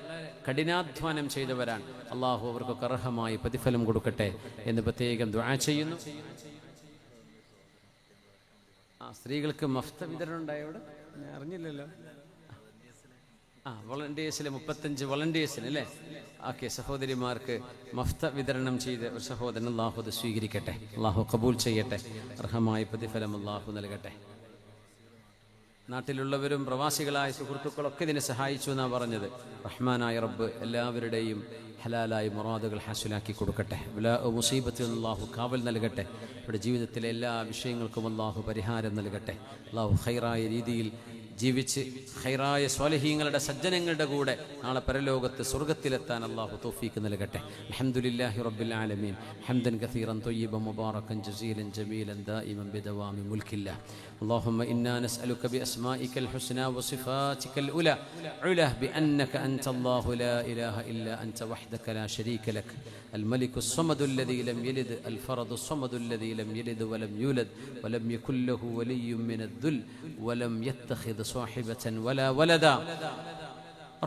കഠിനാധ്വാനം ചെയ്തവരാണ്. അള്ളാഹു അവർക്കൊക്കെ അർഹമായി പ്രതിഫലം കൊടുക്കട്ടെ എന്ന് പ്രത്യേകം ദുആ ചെയ്യുന്നു. സ്ത്രീകൾക്ക് മഫ്ത വിതരണം ഉണ്ടായവിടെ ഞാൻ അറിഞ്ഞില്ലല്ലോ. വളണ്ടിയേഴ്സിലെ 35 വളണ്ടിയേഴ്സിന് അല്ലേ? ഓക്കെ, സഹോദരിമാർക്ക് മഫ്ത വിതരണം ചെയ്ത് ഒരു സഹോദരൻ, അള്ളാഹു അത് സ്വീകരിക്കട്ടെ. അള്ളാഹു കബൂൽ ചെയ്യട്ടെ. അർഹമായ പ്രതിഫലം അള്ളാഹു നൽകട്ടെ. നാട്ടിലുള്ളവരും പ്രവാസികളായ സുഹൃത്തുക്കളൊക്കെ ഇതിനെ സഹായിച്ചു എന്നാണ് പറഞ്ഞത്. റഹ്മാനായ റബ്ബ് എല്ലാവരുടെയും ഹലാലായ മുറാദുകൾ ഹാസിലാക്കി കൊടുക്കട്ടെ. മുസീബത്തിൽ അള്ളാഹു കാവൽ നൽകട്ടെ. ഇവിടെ ജീവിതത്തിലെ എല്ലാ വിഷയങ്ങൾക്കും അള്ളാഹു പരിഹാരം നൽകട്ടെ. അള്ളാഹു ഖൈറായ രീതിയിൽ ജീവിച്ച് ഖൈറായ സ്വാലിഹീങ്ങളുടെ സജ്ജനങ്ങളുടെ കൂടെ നാളെ പരലോകത്ത് സ്വർഗ്ഗത്തിലെത്താൻ അള്ളാഹു തൗഫീക്ക് നൽകട്ടെ. അൽഹംദുലില്ലാഹി റബ്ബിൽ ആലമീൻ. ഹംദൻ കസീറൻ ത്വയ്യിബൻ മുബാറകൻ ജസീലൻ ജമീലൻ ദായിമൻ ബിദവാമി മുൽക്കില്ലാഹ്. اللهم إنا نسألك بأسمائك الحسنى وصفاتك الأولى علا بأنك أنت الله لا إله إلا أنت وحدك لا شريك لك الملك الصمد الذي لم يلد الفرد الصمد الذي لم يلد ولم يولد ولم يكن له ولي من الذل ولم يتخذ صاحبة ولا ولدا.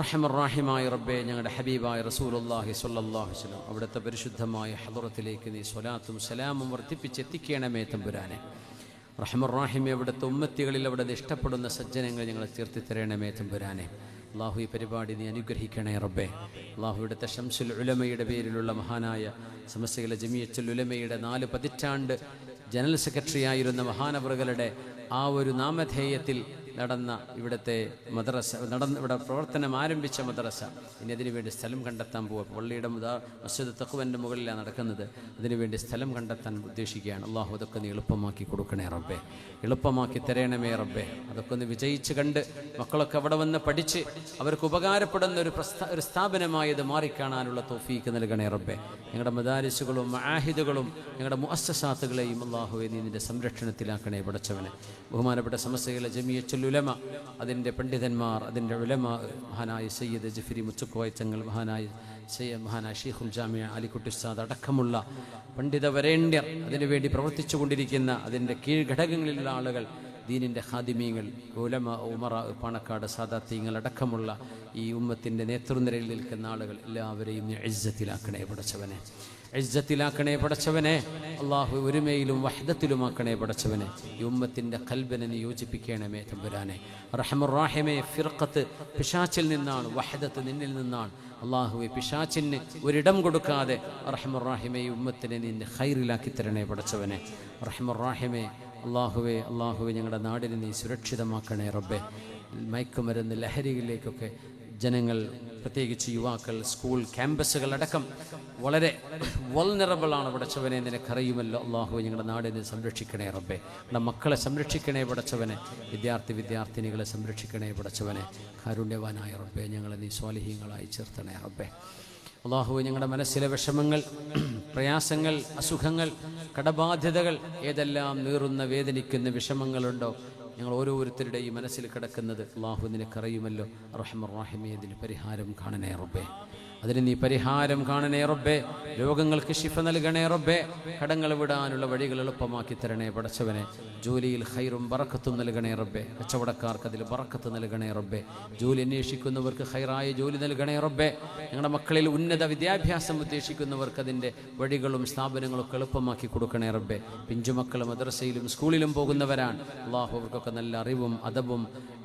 റഹ്മാനായ റബ്ബേ, ഞങ്ങളുടെ ഹബീബായ റസൂലുള്ളാഹി സ്വല്ലല്ലാഹു അലൈഹി വസല്ലം അവിടുത്തെ പരിശുദ്ധമായ ഹദറത്തിലേക്ക് നീ സ്വലാത്തും സലാമും വർദ്ധിപ്പിച്ചെത്തിക്കണമേ തമ്പുരാനെ. റഹ്മാനായ അവിടുത്തെ ഉമ്മത്തികളിൽ അവിടുത്തെ ഇഷ്ടപ്പെടുന്ന സജ്ജനങ്ങൾ ഞങ്ങളെ ചേർത്തി തരണമേ തമ്പുരാനെ. അള്ളാഹു ഈ പരിപാടി നീ അനുഗ്രഹിക്കണേ റബ്ബേ. അള്ളാഹു ഇവിടുത്തെ ശംസുൽ ഉലമയുടെ പേരിലുള്ള മഹാനായ സമസ്തയിലെ ജമിയത്തുൽ ഉലമയുടെ 4 പതിറ്റാണ്ട് ജനറൽ സെക്രട്ടറി ആയിരുന്ന മഹാനവറുകളുടെ ആ ഒരു നാമധേയത്തിൽ നടന്ന ഇവിടുത്തെ മദ്രസ, ഇവിടെ പ്രവർത്തനം ആരംഭിച്ച മദ്രസ ഇനി അതിനുവേണ്ടി സ്ഥലം കണ്ടെത്താൻ പോവുക. പള്ളിയുടെ മസ്ജിദ് തഖ്വൻ്റെ മുകളിലാണ് നടക്കുന്നത്. അതിനുവേണ്ടി സ്ഥലം കണ്ടെത്താൻ ഉദ്ദേശിക്കുകയാണ്. അള്ളാഹു അതൊക്കെ നീ എളുപ്പമാക്കി കൊടുക്കണേ റബ്ബേ, എളുപ്പമാക്കി തരണമേ റബ്ബേ. അതൊക്കെ ഒന്ന് വിജയിച്ച് കണ്ട് മക്കളൊക്കെ അവിടെ വന്ന് പഠിച്ച് അവർക്ക് ഉപകാരപ്പെടുന്ന ഒരു സ്ഥാപനമായി ഇത് മാറിക്കാണാനുള്ള തൗഫീക്ക് നൽകണേ റബ്ബേ. ഞങ്ങളുടെ മദാരിസുകളും മആഹിദുകളും ഞങ്ങളുടെ മുഅസ്സസാത്തുകളെയും അള്ളാഹുവെ നീ നിന്റെ സംരക്ഷണത്തിലാക്കണേ പടച്ചവനെ. ബഹുമാനപ്പെട്ട സമസ്തയിലെ ജമിയത്തുൽ ഉലമ, അതിൻ്റെ പണ്ഡിതന്മാർ, അതിൻ്റെ ഉലമ, മഹാനായ സയ്യിദ് ജഫരി മുത്തുക്കോയ തങ്ങൾ, മഹാനായ ഷെയ്ഖുൽ ജാമിഅ അലിക്കുട്ടി ഉസ്താദ് അടക്കമുള്ള പണ്ഡിത വരേണ്യർ, അതിനുവേണ്ടി പ്രവർത്തിച്ചു കൊണ്ടിരിക്കുന്ന അതിൻ്റെ കീഴ്ഘടകങ്ങളിലുള്ള ആളുകൾ, ദീനിൻ്റെ ഖാദിമീങ്ങൾ, ഉലമ, ഉമറ, പാണക്കാട് സാദാത്യങ്ങൾ അടക്കമുള്ള ഈ ഉമ്മത്തിൻ്റെ നേതൃനിരയിൽ നിൽക്കുന്ന ആളുകൾ എല്ലാവരെയും നീ ഇസ്സത്തിലാക്കണേ പടച്ചവനെ, ഇസ്സത്തിലാക്കണേ പടച്ചവനെ. അള്ളാഹു ഒരുമയിലും വഹ്ദത്തിലുമാക്കണേ പടച്ചവനെ. ഈ ഉമ്മത്തിൻ്റെ ഖൽബിനെ നീ യോജിപ്പിക്കണമേ തമ്പുരാനെ. റഹ്മാനേ, ഫിർഖത്ത് പിശാച്ചിൽ നിന്നാണ്, വഹ്ദത്ത് നിന്നിൽ നിന്നാണ്. അള്ളാഹുവെ, പിശാച്ചിന് ഒരിടം കൊടുക്കാതെ റഹ്മാനേ ഈ ഉമ്മത്തിനെ നീ ഖൈറിലാക്കി തരണേ പടച്ചവനെ. റഹ്മാനേ, അള്ളാഹുവെ ഞങ്ങളുടെ നാടിനെ നീ സുരക്ഷിതമാക്കണേ റബ്ബെ. മയക്കുമരുന്ന് ലഹരിയിലേക്കൊക്കെ ജനങ്ങൾ, പ്രത്യേകിച്ച് യുവാക്കൾ, സ്കൂൾ ക്യാമ്പസുകളടക്കം വളരെ വൾനറബിളാണ് പടച്ചവനെ, നിനക്കറിയുമല്ലോ. അള്ളാഹുവെ, ഞങ്ങളുടെ നാടിനെ സംരക്ഷിക്കണേ റബ്ബെ. നമ്മുടെ മക്കളെ സംരക്ഷിക്കണേ പടച്ചവനെ. വിദ്യാർത്ഥിനികളെ സംരക്ഷിക്കണേ പടച്ചവനെ. കാരുണ്യവാനായ റബ്ബെ, ഞങ്ങളെ നീ സ്വാലിഹീങ്ങളായി ചേർത്തണേ റബ്ബെ. അള്ളാഹുവെ, ഞങ്ങളുടെ മനസ്സിലെ വിഷമങ്ങൾ, പ്രയാസങ്ങൾ, അസുഖങ്ങൾ, കടബാധ്യതകൾ, ഏതെല്ലാം നീറുന്ന വേദനിക്കുന്ന വിഷമങ്ങളുണ്ടോ ഞങ്ങൾ ഓരോരുത്തരുടെയും മനസ്സിൽ കിടക്കുന്നത് അള്ളാഹു നിനക്കറിയുമല്ലോ. റഹ്മാനേ, ഇതിന് പരിഹാരം കാണണേ റബ്ബേ. അതിന് നീ പരിഹാരം കാണണേ റബ്ബേ. രോഗങ്ങൾക്ക് ശിഫ നൽകണേ റബ്ബേ. കടങ്ങൾ വിടാനുള്ള വഴികൾ എളുപ്പമാക്കി തരണേ പടച്ചവനെ. ജോലിയിൽ ഖൈറും ബറക്കത്തും നൽകണേ റബ്ബേ. കച്ചവടക്കാർക്ക് അതിൽ ബറക്കത്ത് നൽകണേ റബ്ബേ. ജോലി അന്വേഷിക്കുന്നവർക്ക് ഖൈറായ ജോലി നൽകണേ റബ്ബേ. ഞങ്ങളുടെ മക്കളിൽ ഉന്നത വിദ്യാഭ്യാസം ഉദ്ദേശിക്കുന്നവർക്ക് അതിൻ്റെ വഴികളും സ്ഥാപനങ്ങളൊക്കെ എളുപ്പമാക്കി കൊടുക്കണേ റബ്ബേ. പിഞ്ചുമക്കൾ മദ്രസയിലും സ്കൂളിലും പോകുന്നവരാണ്. അള്ളാഹു അവർക്കൊക്കെ നല്ല അറിവും അദബും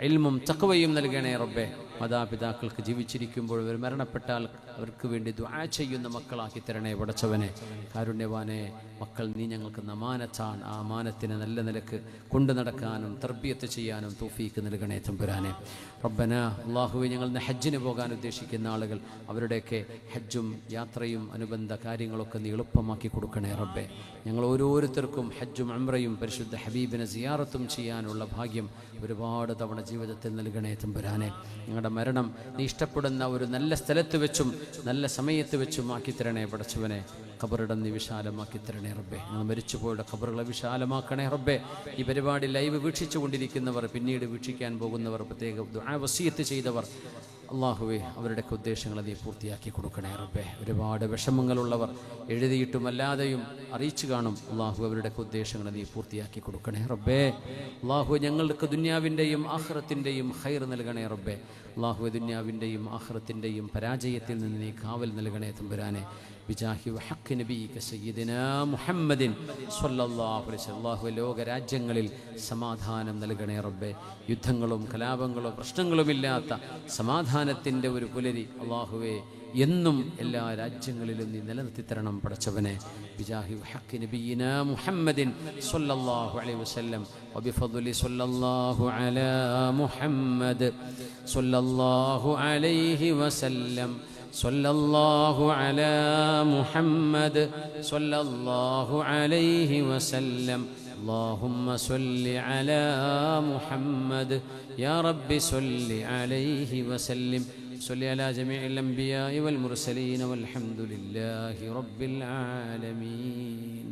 ഇൽമും തഖ്വയും നൽകണേ റബ്ബേ. മാതാപിതാക്കൾക്ക് ജീവിച്ചിരിക്കുമ്പോൾ അവർ മരണപ്പെട്ടാൽ അവർക്ക് വേണ്ടി ദുആ ചെയ്യുന്ന മക്കളാക്കി തരണേ പടച്ചവനെ. കാരുണ്യവാനെ, മക്കൾ നീ ഞങ്ങൾക്ക് അമാനത്താണ്. ആ അമാനത്തിനെ നല്ല നിലക്ക് കൊണ്ടു നടക്കാനും തർബിയത്ത് ചെയ്യാനും തൗഫീക്ക് നൽകണേ തമ്പുരാനെ. റബ്ബന, അല്ലാഹുവേ, ഞങ്ങൾ ഹജ്ജിന് പോകാൻ ഉദ്ദേശിക്കുന്ന ആളുകൾ അവരുടെയൊക്കെ ഹജ്ജും യാത്രയും അനുബന്ധ കാര്യങ്ങളൊക്കെ നീ എളുപ്പമാക്കി കൊടുക്കണേ റബ്ബേ. ഞങ്ങൾ ഓരോരുത്തർക്കും ഹജ്ജും ഉംറയും പരിശുദ്ധ ഹബീബിനെ സിയാറത്തും ചെയ്യാനുള്ള ഭാഗ്യം ഒരുപാട് തവണ ജീവിതത്തിൽ നൽകണേ തമ്പുരാനെ. ഞങ്ങളുടെ മരണം നീ ഇഷ്ടപ്പെടുന്ന ഒരു നല്ല സ്ഥലത്ത് വെച്ചും നല്ല സമയത്ത് വെച്ചും ആക്കി തരണേ പടച്ചവനെ. ഖബറിടം നീ വിശാലമാക്കി തരണേ റബ്ബേ. ഞങ്ങൾ മരിച്ചുപോയുടെ ഖബറുകളെ വിശാലമാക്കണേ റബ്ബേ. ഈ പരിപാടി ലൈവ് വീക്ഷിച്ചു കൊണ്ടിരിക്കുന്നവർ, പിന്നീട് വീക്ഷിക്കാൻ പോകുന്നവർ, പ്രത്യേക ദുആ വസിയത്ത് ചെയ്തവർ, അള്ളാഹുവേ, അവരുടെയൊക്കെ ഉദ്ദേശങ്ങൾ നീ പൂർത്തിയാക്കി കൊടുക്കണേ റബ്ബേ. ഒരുപാട് വിഷമങ്ങളുള്ളവർ എഴുതിയിട്ടും അല്ലാതെയും അറിയിച്ചു കാണും. അള്ളാഹു അവരുടെയൊക്കെ ഉദ്ദേശങ്ങൾ നീ പൂർത്തിയാക്കി കൊടുക്കണേ റബ്ബേ. അള്ളാഹു ഞങ്ങൾക്ക് ദുന്യാവിൻ്റെയും ആഖിറത്തിൻ്റെയും ഖൈർ നൽകണേ റബ്ബേ. അള്ളാഹു ദുന്യാവിൻ്റെയും ആഖിറത്തിൻ്റെയും പരാജയത്തിൽ നിന്ന് നീ കാവൽ നൽകണേ തമ്പുരാനെ. ബിജാഹി വഹഖ് നബിയിക സയ്യിദിനാ മുഹമ്മദിൻ സ്വല്ലല്ലാഹു അലൈഹി വസല്ലം. അല്ലാഹു ലോകരാജ്യങ്ങളിൽ സമാധാനം നൽകണേ റബ്ബേ. യുദ്ധങ്ങളും കലാപങ്ങളും പ്രശ്നങ്ങളുമില്ലാത്ത സമാധാനത്തിൻ്റെ ഒരു പുലരി അല്ലാഹുവേ എന്നും എല്ലാ രാജ്യങ്ങളിലും നീ നിലനിർത്തി തരണം പടച്ചവനെ. ബിജാഹി വഹഖ് നബിയിനാ മുഹമ്മദിൻ സ്വല്ലല്ലാഹു അലൈഹി വസല്ലം വബിഫദ്ലി സ്വല്ലല്ലാഹു അലാ മുഹമ്മദ് സ്വല്ലല്ലാഹു അലൈഹി വസല്ലം സ്വല്ലല്ലാഹു അലാ മുഹമ്മദ് സ്വല്ലല്ലാഹു അലൈഹി വസല്ലം. اللهم صل على محمد يا رب صل عليه وسلم. صل على جميع الأنبياء والمرسلين والحمد لله رب العالمين.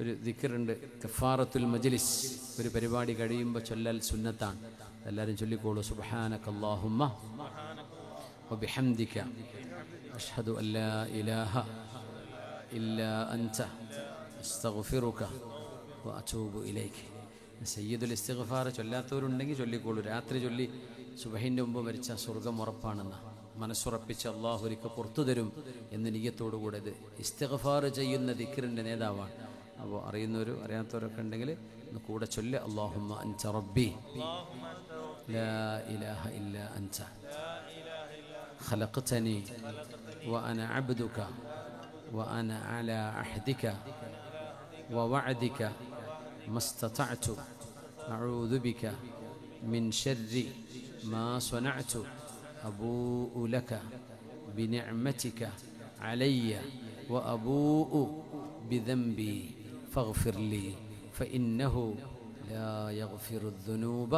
ഒരു ദിക്റുണ്ട്, കഫാറത്തുൽ മജ്ലിസ്. ഒരു പരിപാടി കഴിയുമ്പോൾ ചൊല്ലൽ സുന്നത്താണ്. എല്ലാവരും ചൊല്ലിക്കോളൂ. സുബ്ഹാനകല്ലാഹുമ്മ വബിഹംദിക അഷ്ഹദു അൻ ലാ ഇലാഹ ഇല്ലാ അൻത അസ്തഗ്ഫിറുക വഅതൂബു ഇലൈക്. സയ്യിദുൽ ഇസ്തിഗ്ഫാർ ചൊല്ലാത്തവരുണ്ടെങ്കിൽ ചൊല്ലിക്കോളൂ. രാത്രി ചൊല്ലി സുബഹിൻ്റെ മുമ്പ് മരിച്ച സ്വർഗം ഉറപ്പാണെന്ന് മനസ്സുറപ്പിച്ച് അള്ളാഹു ഒരിക്കൽ പുറത്തു തരും എന്ന് നിയ്യത്തോടുകൂടെ ഇത് ഇസ്തിഗ്ഫാർ ചെയ്യുന്ന ദിക്റിൻ്റെ നേതാവാണ്. അപ്പോൾ അറിയുന്നവരും അറിയാത്തവരൊക്കെ ഉണ്ടെങ്കിൽ ഒന്ന് കൂടെ ചൊല്ല്. അല്ലാഹുമ്മ അൻത റബ്ബി ലാ ഇലാഹ ഇല്ലാ അൻത ഖലഖ്തനി വഅന അബ്ദുക വഅന അലാ അഹ്ദിക വവഅദിക മസ്തതഅതു അഊദു ബിക മിൻ ശർരി മാ സ്വനഅതു അബൂഉ ലക ബിനിഅമതിക അലയ്യ വഅബൂഉ ബിദംബി ഫഗ്ഫിർ ലി ഫഇന്നഹു ലാ യഗ്ഫിറു الذുനൂബ